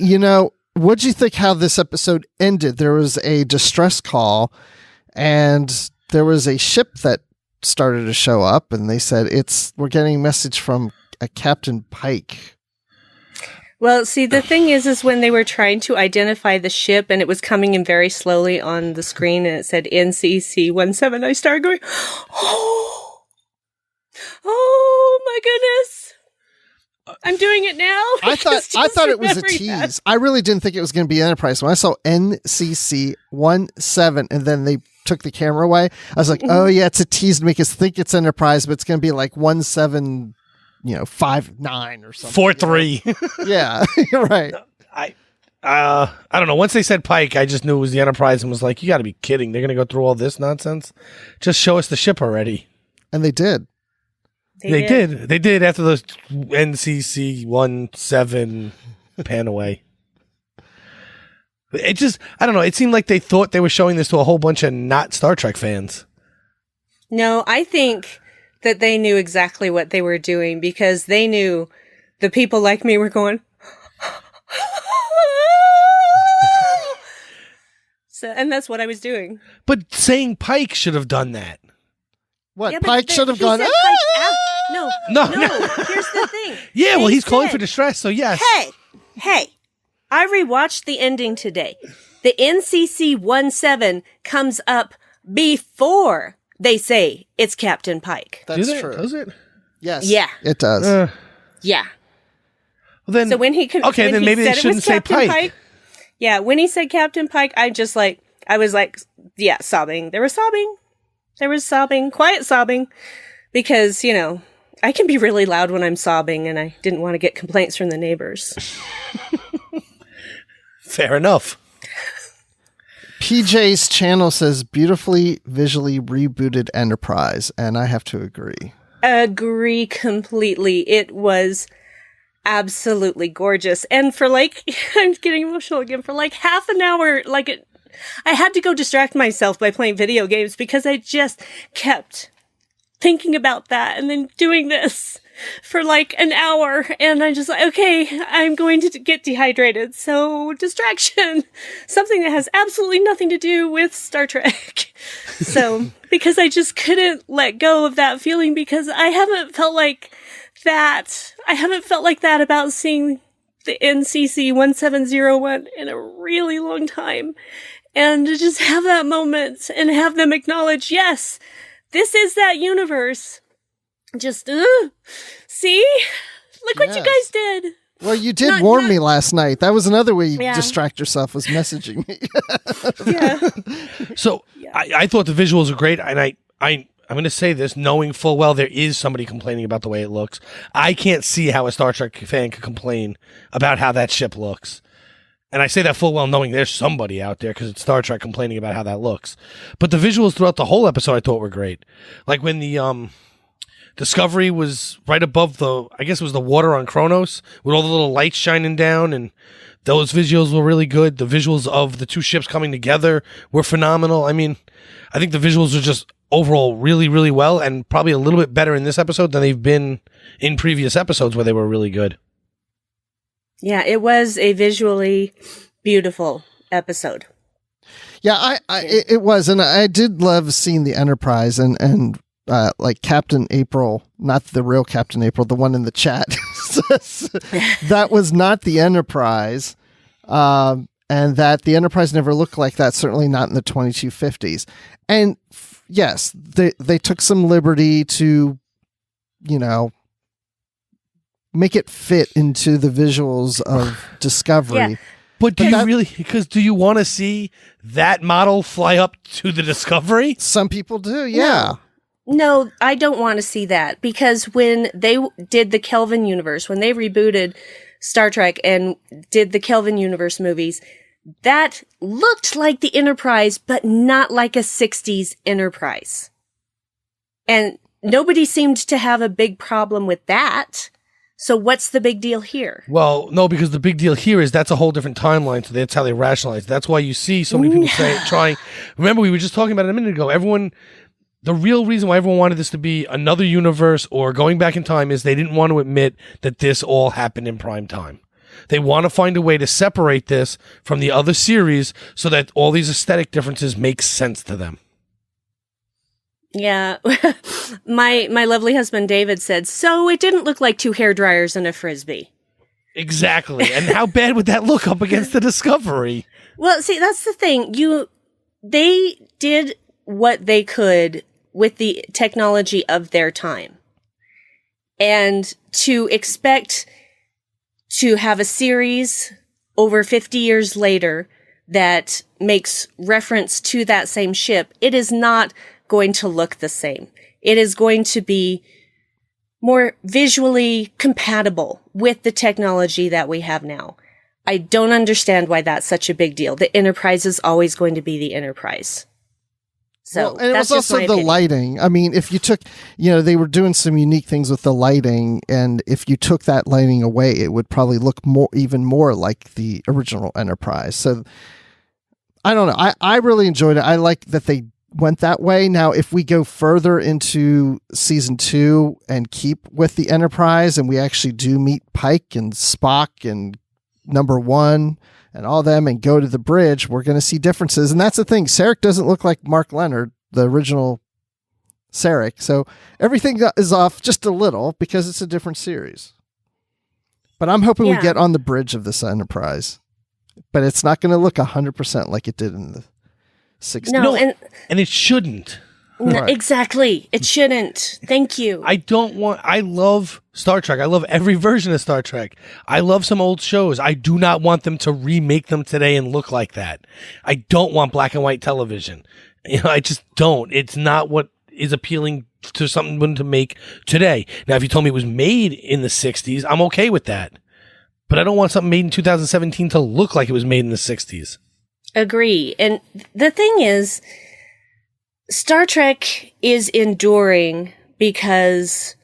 what'd you think how this episode ended? There was a distress call, and there was a ship that started to show up, and they said, we're getting a message from a Captain Pike. Well, see, the thing is when they were trying to identify the ship and it was coming in very slowly on the screen and it said NCC-17, I started going, oh my goodness. I'm doing it now. I thought it was a tease. That. I really didn't think it was going to be Enterprise. When I saw NCC-17 and then they took the camera away, I was like, oh yeah, it's a tease to make us think it's Enterprise, but it's going to be like 17, 59 or something. 4-3. Yeah, you're right. I don't know. Once they said Pike, I just knew it was the Enterprise and was like, you got to be kidding. They're going to go through all this nonsense? Just show us the ship already. And they did. They did. They did after the NCC-17 pan away. It just, I don't know. It seemed like they thought they were showing this to a whole bunch of not Star Trek fans. No, I think that they knew exactly what they were doing because they knew the people like me were going, so, and that's what I was doing. But saying Pike should have done that. What? Yeah, Pike should have gone, No. Here's the thing. Yeah, well, he's calling said, for distress, so yes. Hey, I rewatched the ending today. The NCC-17 comes up before they say it's Captain Pike. That's true. Does it? Yes. Yeah. It does. Yeah. Well, then, So when he then maybe they shouldn't say Pike. Yeah, when he said Captain Pike, I was like, yeah, sobbing. There was sobbing, quiet sobbing, because, I can be really loud when I'm sobbing, and I didn't want to get complaints from the neighbors. Fair enough. PJ's channel says beautifully visually rebooted Enterprise, and I have to agree. Agree completely. It was absolutely gorgeous. And for I'm getting emotional again, for half an hour, I had to go distract myself by playing video games because I just kept thinking about that and then doing this for an hour. And I'm just like, okay, I'm going to get dehydrated. So distraction, something that has absolutely nothing to do with Star Trek. So, because I just couldn't let go of that feeling because I haven't felt like that. I haven't felt like that about seeing the NCC-1701 in a really long time. And to just have that moment and have them acknowledge, yes, this is that universe. Just, see? Look what you guys did. Well, you did warn me last night. That was another way you distract yourself, was messaging me. Yeah. So I thought the visuals were great, and I'm going to say this, knowing full well there is somebody complaining about the way it looks. I can't see how a Star Trek fan could complain about how that ship looks. And I say that full well knowing there's somebody out there because it's Star Trek complaining about how that looks. But the visuals throughout the whole episode I thought were great. Like when the Discovery was right above I guess it was the water on Kronos with all the little lights shining down, and those visuals were really good. The visuals of the two ships coming together were phenomenal. I mean, I think the visuals are just overall really, really well, and probably a little bit better in this episode than they've been in previous episodes where they were really good. Yeah, it was a visually beautiful episode. Yeah, it was, and I did love seeing the Enterprise and Captain April, not the real Captain April, the one in the chat, says that was not the Enterprise, and that the Enterprise never looked like that, certainly not in the 2250s. And yes, they took some liberty to, make it fit into the visuals of Discovery. Yeah. But do you really, because do you want to see that model fly up to the Discovery? Some people do, yeah. No, I don't want to see that, because when they did the Kelvin universe, when they rebooted Star Trek and did the Kelvin universe movies, that looked like the Enterprise, but not like a 60s Enterprise. And nobody seemed to have a big problem with that. So what's the big deal here? Well, no, because the big deal here is that's a whole different timeline, so that's how they rationalize. That's why you see so many people trying. Remember, we were just talking about it a minute ago. The real reason why everyone wanted this to be another universe or going back in time is they didn't want to admit that this all happened in prime time. They want to find a way to separate this from the other series so that all these aesthetic differences make sense to them. Yeah. my lovely husband David said, so it didn't look like two hairdryers and a Frisbee. Exactly. And how bad would that look up against the Discovery? Well, see, that's the thing. They did what they could with the technology of their time. And to expect to have a series over 50 years later that makes reference to that same ship, it is not going to look the same. It is going to be more visually compatible with the technology that we have now. I don't understand why that's such a big deal. The Enterprise is always going to be the Enterprise. So, and it was also the lighting. I mean, if you took, they were doing some unique things with the lighting, and if you took that lighting away, it would probably look even more like the original Enterprise. So, I don't know. I really enjoyed it. I like that they went that way. Now, if we go further into season 2 and keep with the Enterprise, and we actually do meet Pike and Spock and Number 1 and all them and go to the bridge, we're going to see differences. And that's the thing. Sarek doesn't look like Mark Leonard, the original Sarek. So everything is off just a little because it's a different series. But I'm hoping we get on the bridge of this Enterprise. But it's not going to look 100% like it did in the 60s. No, and it shouldn't. No, right. Exactly. It shouldn't. Thank you. I love Star Trek. I love every version of Star Trek. I love some old shows. I do not want them to remake them today and look like that. I don't want black and white television. I just don't. It's not what is appealing to something to make today. Now, if you told me it was made in the 60s, I'm okay with that. But I don't want something made in 2017 to look like it was made in the 60s. Agree. And the thing is, Star Trek is enduring because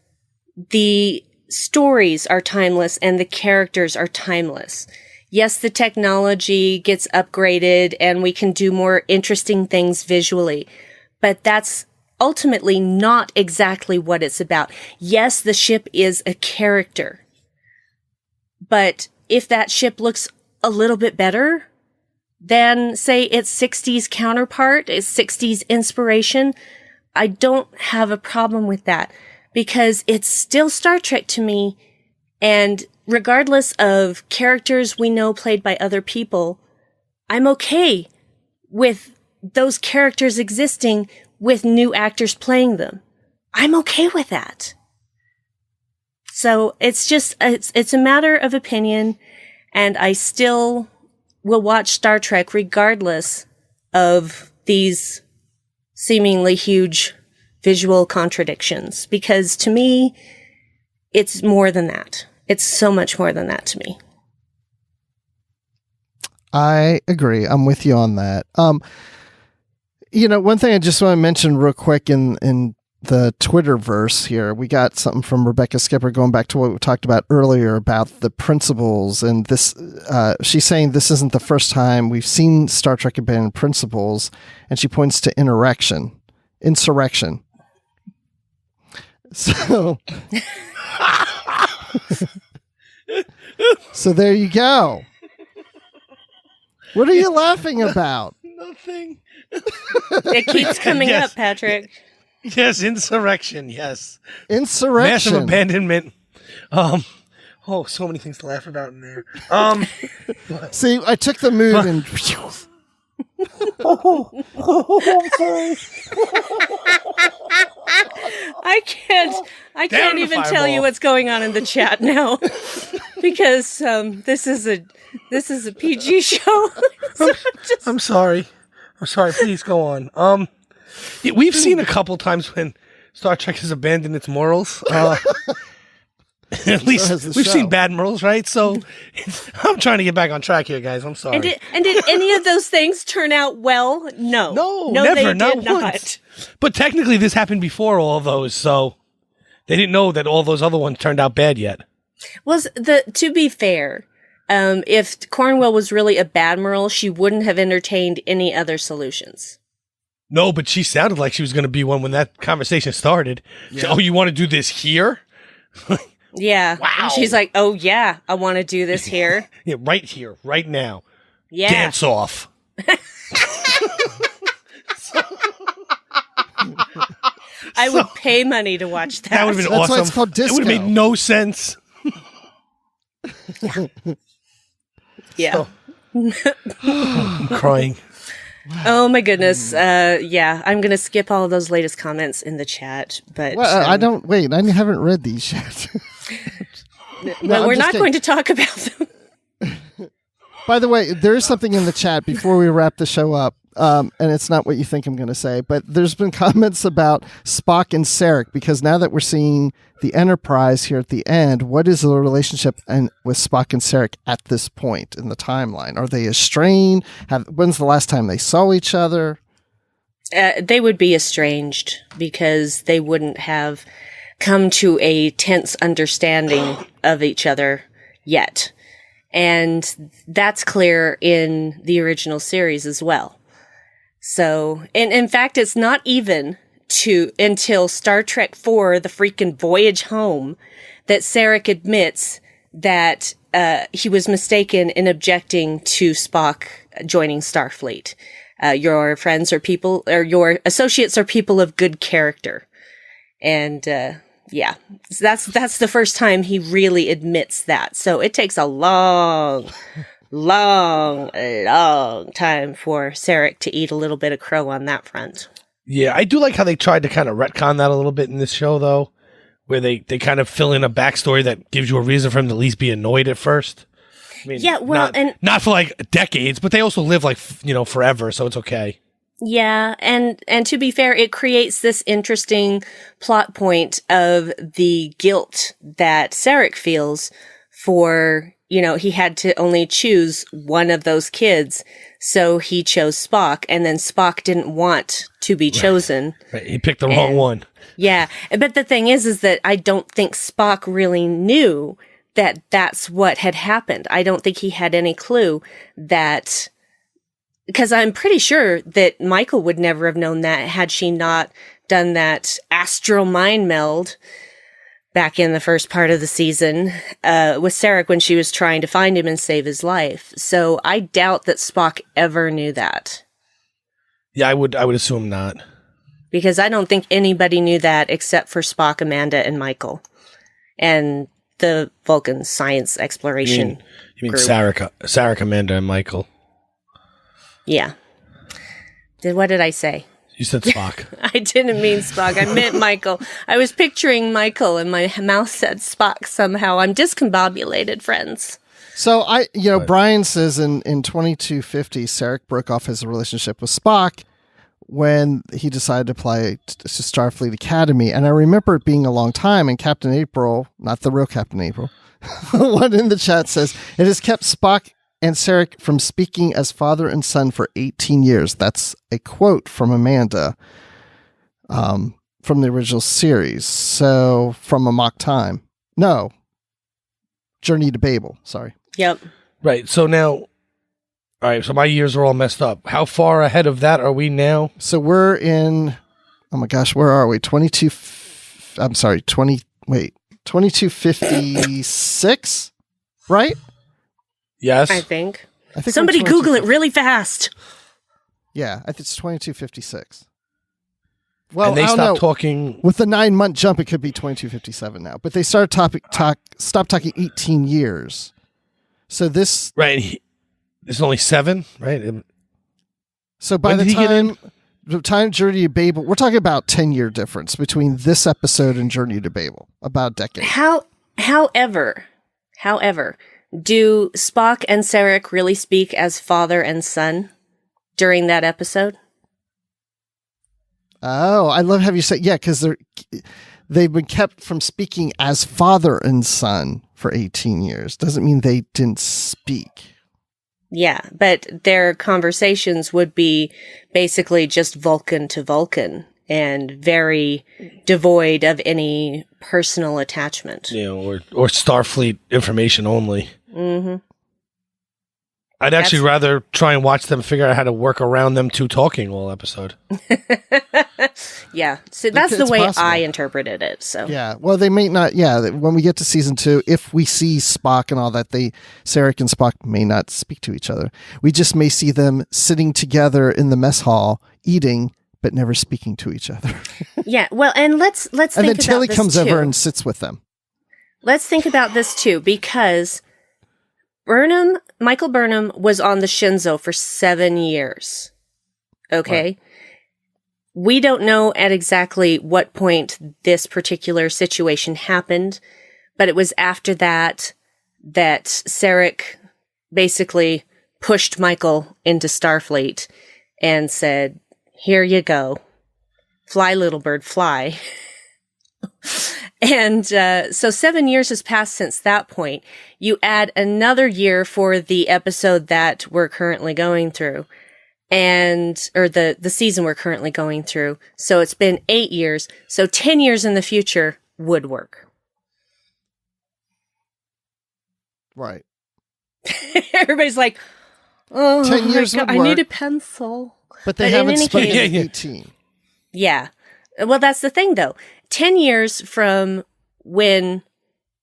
the stories are timeless and the characters are timeless. Yes, the technology gets upgraded and we can do more interesting things visually, but that's ultimately not exactly what it's about. Yes, the ship is a character, but if that ship looks a little bit better than, say, its 60s counterpart, its 60s inspiration, I don't have a problem with that because it's still Star Trek to me. And regardless of characters we know played by other people, I'm okay with those characters existing with new actors playing them. I'm okay with that. So it's just, it's a matter of opinion, and I still will watch Star Trek regardless of these seemingly huge visual contradictions, because to me, it's more than that. It's so much more than that to me. I agree. I'm with you on that. One thing I just want to mention real quick in the Twitterverse here, we got something from Rebecca Skipper going back to what we talked about earlier about the principles. And this, she's saying this isn't the first time we've seen Star Trek abandon principles. And she points to insurrection. So, so there you go. What are you laughing about? Nothing. It keeps coming up, Patrick. Yes, insurrection. Yes, insurrection. Massive abandonment. So many things to laugh about in there. See, I took the mood and. I'm sorry. I can't even tell you what's going on in the chat now because this is a PG show. I'm sorry. Please go on. We've seen a couple times when Star Trek has abandoned its morals. At least we've seen bad morals, right? So I'm trying to get back on track here, guys. I'm sorry. And did any of those things turn out well? No, never, they not did once. But technically, this happened before all of those, so they didn't know that all those other ones turned out bad yet. To be fair, if Cornwell was really a bad moral, she wouldn't have entertained any other solutions. No, but she sounded like she was going to be one when that conversation started. Yeah. So, you want to do this here? Yeah. Wow. She's like, oh, yeah, I want to do this here. Yeah, right here, right now. Yeah. Dance off. I would pay money to watch that. That would have been That's awesome. why it's called disco. It would have made no sense. Yeah. I'm crying. Oh my goodness. Yeah, I'm going to skip all of those latest comments in the chat, but Well, I don't wait. I haven't read these yet. well, I'm we're just not kidding. going to talk about them. By the way, there is something in the chat before we wrap the show up, and it's not what you think I'm going to say, but there's been comments about Spock and Sarek, because now that we're seeing the Enterprise here at the end, what is the relationship with Spock and Sarek at this point in the timeline? Are they estranged? When's the last time they saw each other? They would be estranged because they wouldn't have come to a tense understanding of each other yet. And that's clear in the original series as well. So, and in fact, it's not even until Star Trek IV, the freaking voyage home, that Sarek admits that he was mistaken in objecting to Spock joining Starfleet. Your friends are people, or your associates are people of good character. And, yeah, so that's the first time he really admits that. So it takes a long time for Sarek to eat a little bit of crow on that front. Yeah, I do like how they tried to kind of retcon that a little bit in this show, though, where they kind of fill in a backstory that gives you a reason for him to at least be annoyed at first. I mean, Yeah, well, not for like decades, but they also live like forever, so it's okay. Yeah, and to be fair, it creates this interesting plot point of the guilt that Sarek feels for, he had to only choose one of those kids, so he chose Spock, and then Spock didn't want to be chosen. Right. He picked the wrong one. Yeah, but the thing is that I don't think Spock really knew that that's what had happened. I don't think he had any clue that... Because I'm pretty sure that Michael would never have known that had she not done that astral mind meld back in the first part of the season with Sarek when she was trying to find him and save his life. So I doubt that Spock ever knew that. Yeah, I would assume not. Because I don't think anybody knew that except for Spock, Amanda, and Michael. And the Vulcan science exploration You mean group. Sarek, Amanda, and Michael. Yeah. What did I say? You said Spock. I didn't mean Spock. I meant Michael. I was picturing Michael and my mouth said Spock somehow. I'm discombobulated, friends. So Brian says in 2250, Sarek broke off his relationship with Spock when he decided to apply to Starfleet Academy. And I remember it being a long time, and Captain April, not the real Captain April, one in the chat says, it has kept Spock and Sarek from speaking as father and son for 18 years. That's a quote from Amanda from the original series. So from Amok Time. No. Journey to Babel. Sorry. Yep. Right. So now, all right. So my years are all messed up. How far ahead of that are we now? So we're in, oh my gosh, where are we? 2256, right? Yes. I think. we're Somebody Google it 2250. really fast. Yeah, I think it's 2256. Well, and they I don't stopped know. talking. With the 9-month jump, it could be 2257 now. But they started stopped talking 18 years. So this... Right. It's only 7, right? So by When the did he get in? time Journey to Babel, we're talking about 10-year difference between this episode and Journey to Babel. About a decade. However, do Spock and Sarek really speak as father and son during that episode? Oh, I love how you say, yeah, because they've been kept from speaking as father and son for 18 years. Doesn't mean they didn't speak. Yeah, but their conversations would be basically just Vulcan to Vulcan and very devoid of any personal attachment. Or Starfleet information only. Mm-hmm. I'd actually rather try and watch them figure out how to work around them two talking all episode. Yeah. So that's the way possible. I interpreted it. So Yeah. Well, they may not. Yeah. When we get to season 2, if we see Spock and all that, Sarek and Spock may not speak to each other. We just may see them sitting together in the mess hall, eating, but never speaking to each other. Yeah. Well, and let's And think then Tilly about this comes too. over and sits with them. Let's think about this too, because Michael Burnham was on the Shinzo for 7 years. Okay. Right. We don't know at exactly what point this particular situation happened, but it was after that Sarek basically pushed Michael into Starfleet and said, "Here you go. Fly, little bird, fly." And so 7 years has passed since that point. You add another year for the episode that we're currently going through, or the season we're currently going through. So it's been 8 years. So 10 years in the future would work. Right. Everybody's like, "Oh, 10 years would I need a work. pencil." But they in haven't any spoken case- in 18. Yeah. Well, that's the thing, though. 10 years from when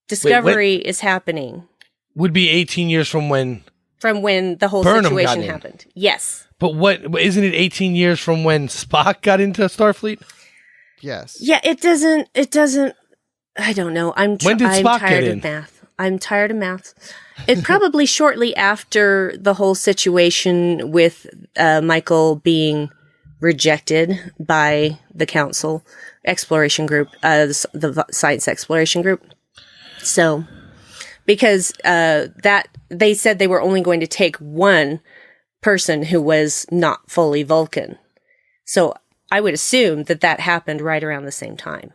Discovery is happening, Would be 18 years from when. from when the whole Burnham got situation in. happened. Yes. But isn't it 18 years from when Spock got into Starfleet? Yes. Yeah, it doesn't, I don't know. When did Spock tired get of in? math. I'm tired of math. It probably shortly after the whole situation with Michael being rejected by the Council Exploration Group, the Science Exploration Group. So, because that they said they were only going to take one person who was not fully Vulcan. So I would assume that happened right around the same time.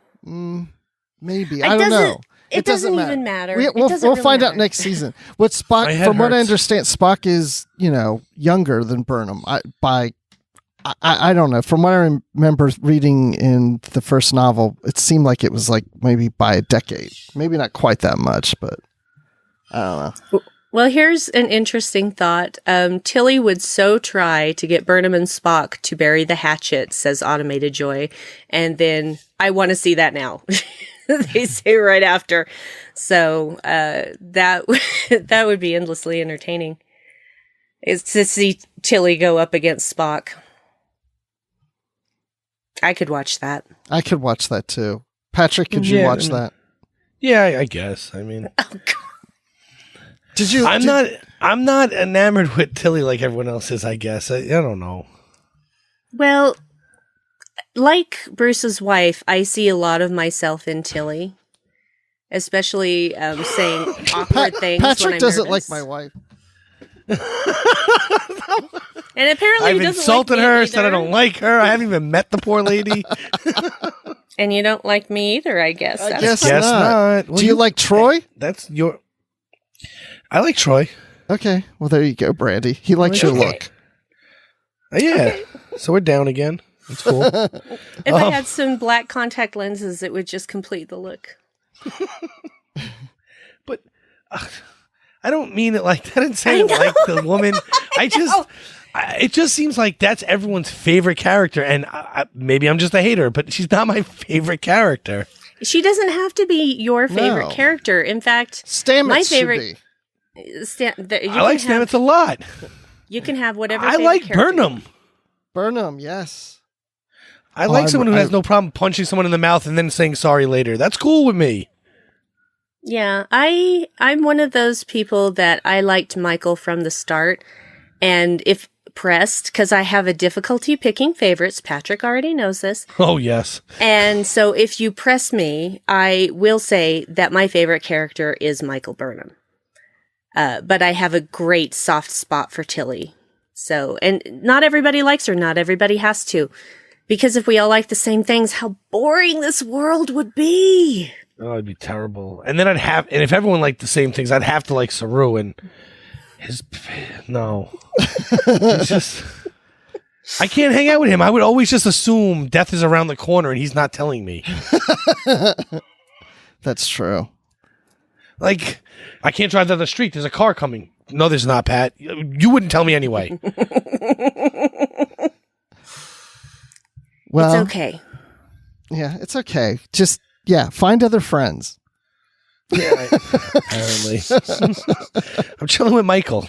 Maybe. I don't know. It doesn't even matter. We'll really find out matter. next season. What Spock, My head from what I hurts. understand, Spock is, younger than Burnham. I don't know. From what I remember reading in the first novel, it seemed like it was like maybe by a decade. Maybe not quite that much, but I don't know. Well, here's an interesting thought. Tilly would so try to get Burnham and Spock to bury the hatchet, says Automated Joy. And then I want to see that now. They say right after. So that would be endlessly entertaining. Is to see Tilly go up against Spock. I could watch that. I could watch that too. Patrick, could you watch that? Yeah, I guess. I mean, Did you? I'm not enamored with Tilly like everyone else is. I guess I don't know. Well, like Bruce's wife, I see a lot of myself in Tilly, especially saying awkward things. Patrick when I'm doesn't like nervous. my wife. And apparently, I've he doesn't insulted like me her, either. said I don't like her. I haven't even met the poor lady. And you don't like me either, I guess. I That's guess fine. Guess not. not. Well, Do you like Troy? That's your. I like Troy. Okay. Well, there you go, Brandi. He likes your Okay. look. Yeah. So we're down again. That's cool. If I had some black contact lenses, it would just complete the look. But I don't mean it like that. I didn't say I it know. like the woman. It just seems like that's everyone's favorite character, and maybe I'm just a hater, but she's not my favorite character. She doesn't have to be your favorite No. character. In fact, Stamets my should favorite. be. I like Stamets a lot. You can have whatever. I favorite like character. Burnham. Burnham, yes. I like someone who has I- no problem punching someone in the mouth and then saying sorry later. That's cool with me. Yeah, I'm one of those people that I liked Michael from the start, and if pressed, because I have a difficulty picking favorites. Patrick already knows this. Oh, yes. And so if you press me, I will say that my favorite character is Michael Burnham. But I have a great soft spot for Tilly. So, and not everybody likes her. Not everybody has to. Because if we all like the same things, how boring this world would be. Oh, it'd be terrible. And then and if everyone liked the same things, I'd have to like Saru and no. It's just, I can't hang out with him. I would always just assume death is around the corner and he's not telling me. That's true. Like, I can't drive down the street. There's a car coming. No, there's not, Pat. You wouldn't tell me anyway. Well, It's okay. Yeah, it's okay. Just, find other friends. Yeah, apparently. I'm chilling with Michael.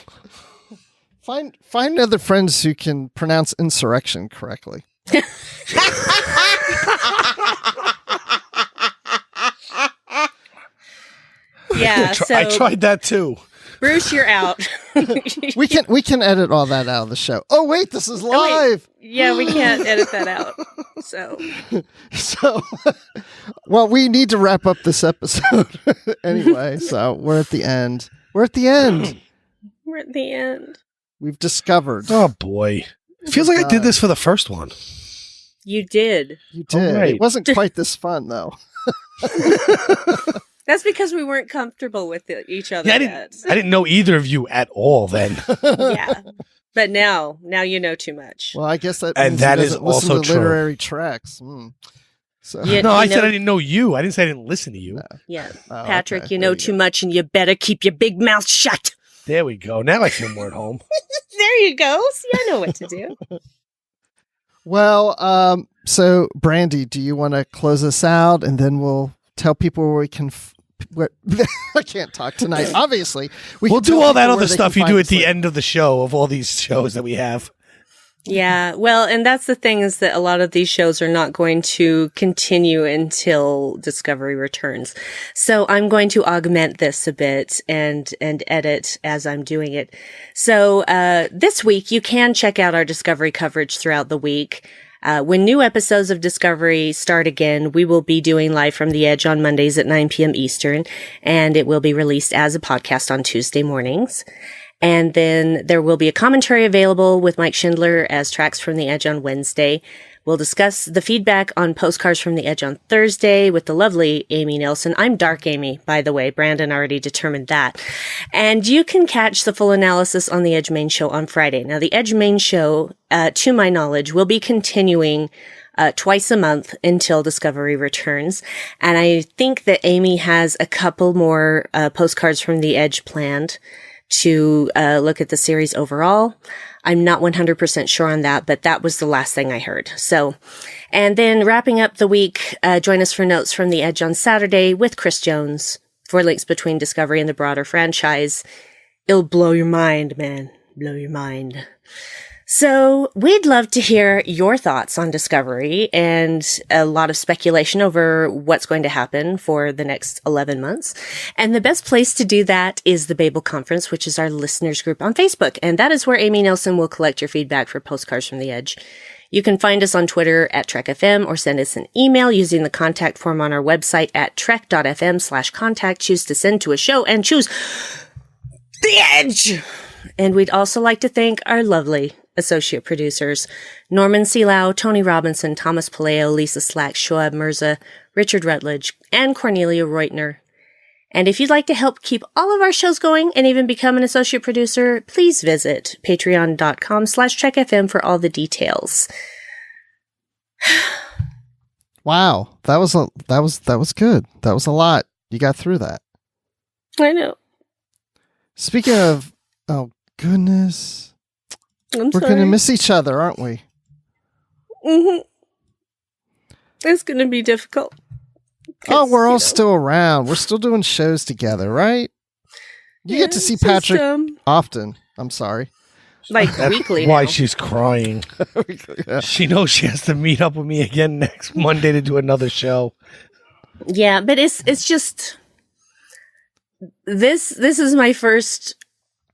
Find other friends who can pronounce insurrection correctly. Yeah, I tried that too. Bruce, you're out. We can edit all that out of the show. Oh wait, this is live. Yeah, we can't edit that out. So, well, we need to wrap up this episode anyway. So we're at the end. We're at the end. We've discovered. Oh boy, it feels like I did this for the first one. You did. You did. Right. It wasn't quite this fun though. That's because we weren't comfortable with each other yet. I didn't know either of you at all then. Yeah. But now you know too much. Well, I guess that And means that he is doesn't listen also to true. literary tracks. So No, I said I didn't know you. I didn't say I didn't listen to you. Yeah. Oh, Patrick, okay. you There know you too go. much and you better keep your big mouth shut. There we go. Now I feel more at home. There you go. See, I know what to do. Well, so Brandi, do you want to close us out and then we'll tell people where we can I can't talk tonight. Obviously, We'll can do tell all that people other where they stuff can you do find at the us. end of the show of all these shows that we have. Yeah, well, and that's the thing is that a lot of these shows are not going to continue until Discovery returns. So I'm going to augment this a bit and edit as I'm doing it. So this week you can check out our Discovery coverage throughout the week. When new episodes of Discovery start again, we will be doing Live from the Edge on Mondays at 9 p.m. Eastern, and it will be released as a podcast on Tuesday mornings. And then there will be a commentary available with Mike Schindler as Tracks from the Edge on Wednesday. We'll discuss the feedback on Postcards from the Edge on Thursday with the lovely Amy Nelson. I'm Dark Amy, by the way. Brandon already determined that. And you can catch the full analysis on the Edge Main Show on Friday. Now, the Edge Main Show, to my knowledge, will be continuing twice a month until Discovery returns. And I think that Amy has a couple more Postcards from the Edge planned to look at the series overall. I'm not 100% sure on that, but that was the last thing I heard. So, and then wrapping up the week, join us for Notes from the Edge on Saturday with Chris Jones for links between Discovery and the broader franchise. It'll blow your mind, man. Blow your mind. So we'd love to hear your thoughts on Discovery and a lot of speculation over what's going to happen for the next 11 months. And the best place to do that is the Babel Conference, which is our listeners group on Facebook. And that is where Amy Nelson will collect your feedback for Postcards from the Edge. You can find us on Twitter at TrekFM or send us an email using the contact form on our website at trek.fm/contact. Choose to send to a show and choose the Edge. And we'd also like to thank our lovely associate producers, Norman Seelau, Tony Robinson, Thomas Paleo, Lisa Slack, Shoaib Mirza, Richard Rutledge, and Cornelia Reutner. And if you'd like to help keep all of our shows going and even become an associate producer, please visit patreon.com/trekfm for all the details. Wow, that was good. That was a lot. You got through that. I know. Speaking of, oh goodness. I'm We're sorry. going to miss each other, aren't we? Mm-hmm. It's going to be difficult. Oh, we're all you know. still around. We're still doing shows together, right? You get to see it's just, Patrick often. I'm sorry. like weekly Why now. she's crying. She knows she has to meet up with me again next Monday to do another show. Yeah, but it's just this is my first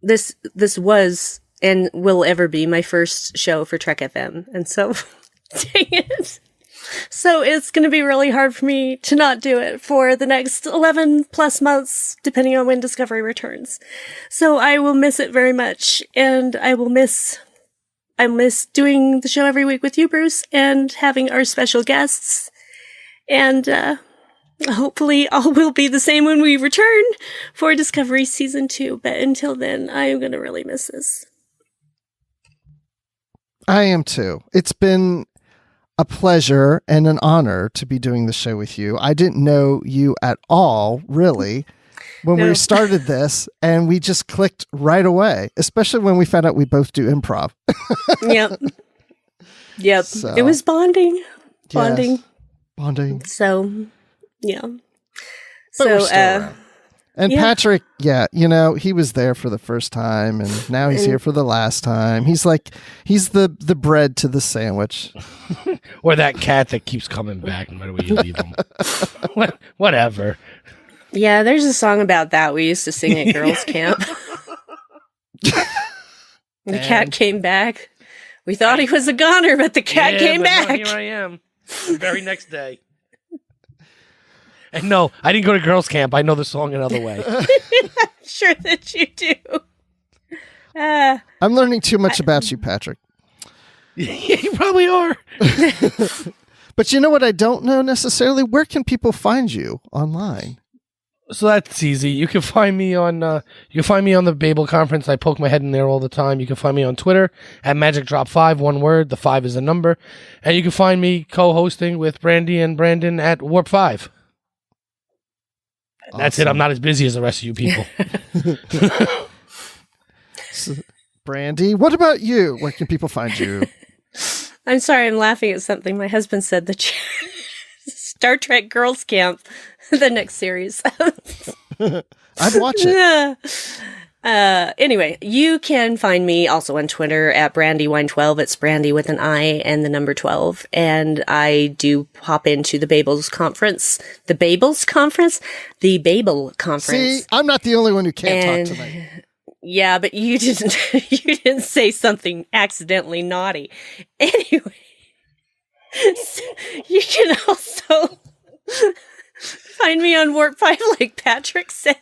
this was and will ever be my first show for Trek FM. And so dang it. So it's going to be really hard for me to not do it for the next 11 plus months, depending on when Discovery returns. So I will miss it very much. And I miss doing the show every week with you, Bruce, and having our special guests. And, hopefully all will be the same when we return for Discovery Season 2. But until then, I am going to really miss this. I am too. It's been a pleasure and an honor to be doing the show with you. I didn't know you at all, really. when No. we started this, and we just clicked right away, especially when we found out we both do improv. Yep. So, It was bonding. Bonding. Bonding. So, yeah. But we're So, still around. And yeah. Patrick, he was there for the first time, and now he's here for the last time. He's the bread to the sandwich. Or that cat that keeps coming back no matter where you leave him. Whatever. Yeah, there's a song about that we used to sing at girls' camp. The cat came back. We thought he was a goner, but the cat came but back. No, here I am. The very next day. And no, I didn't go to girls' camp. I know the song another way. I'm sure that you do. I'm learning too much about you, Patrick. Yeah, you probably are. But you know what I don't know necessarily? Where can people find you online? So that's easy. You can find me on the Babel conference. I poke my head in there all the time. You can find me on Twitter at MagicDrop5, one word. The 5 is a number. And you can find me co-hosting with Brandi and Brandon at Warp 5. Awesome. That's it. I'm not as busy as the rest of you people. So, Brandi, what about you? Where can people find you? I'm sorry, I'm laughing at something my husband said. The Star Trek Girls Camp, the next series. I'd watch it. Anyway, you can find me also on Twitter at Brandywine12. It's Brandi with an I and the number 12. And I do pop into the Babel conference. The Babel conference? The Babel conference. See, I'm not the only one who can't talk tonight. Yeah, but you didn't say something accidentally naughty. Anyway, so you can also find me on Warp 5, like Patrick said.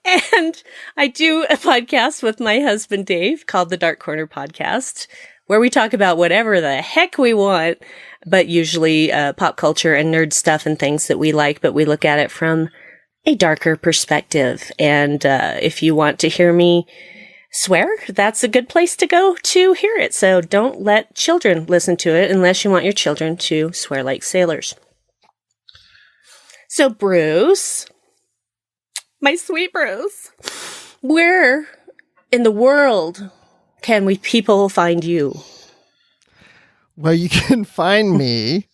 And I do a podcast with my husband, Dave, called the Dark Corner Podcast, where we talk about whatever the heck we want, but usually pop culture and nerd stuff and things that we like, but we look at it from a darker perspective. And if you want to hear me swear, that's a good place to go to hear it. So don't let children listen to it unless you want your children to swear like sailors. So Bruce, my sweet Bruce, where in the world can people find you? Well, you can find me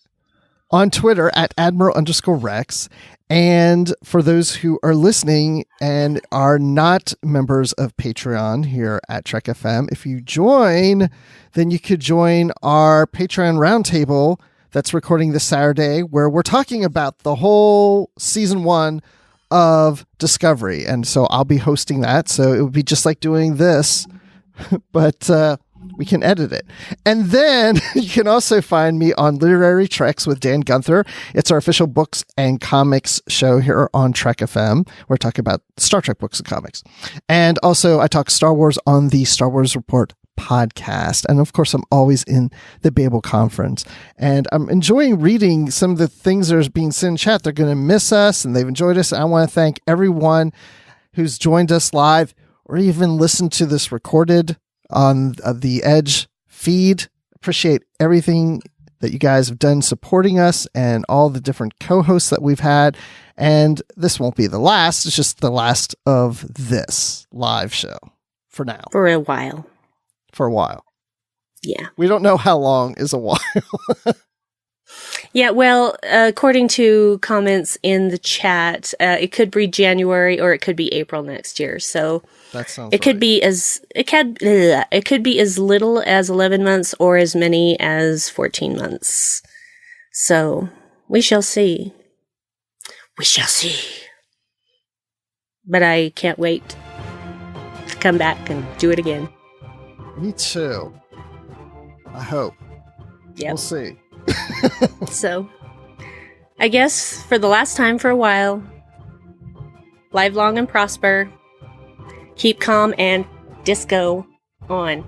on Twitter at Admiral_Rex. And for those who are listening and are not members of Patreon here at Trek FM, if you join, then you could join our Patreon roundtable that's recording this Saturday, where we're talking about the whole season 1 of Discovery. And so I'll be hosting that. So it would be just like doing this, but we can edit it. And then you can also find me on Literary Treks with Dan Gunther. It's our official books and comics show here on Trek FM. We're talking about Star Trek books and comics. And also I talk Star Wars on the Star Wars Report podcast. And of course, I'm always in the Babel conference. And I'm enjoying reading some of the things that are being said in chat. They're going to miss us and they've enjoyed us. And I want to thank everyone who's joined us live or even listened to this recorded on the Edge feed. Appreciate everything that you guys have done supporting us and all the different co-hosts that we've had. And this won't be the last. It's just the last of this live show for now. For a while. For a while. Yeah. We don't know how long is a while. Yeah, well, according to comments in the chat, it could be January or it could be April next year. So that sounds it could be it could be as little as 11 months or as many as 14 months. So we shall see. We shall see. But I can't wait to come back and do it again. Me too. I hope. Yep. We'll see. So, I guess for the last time for a while, live long and prosper, keep calm and disco on.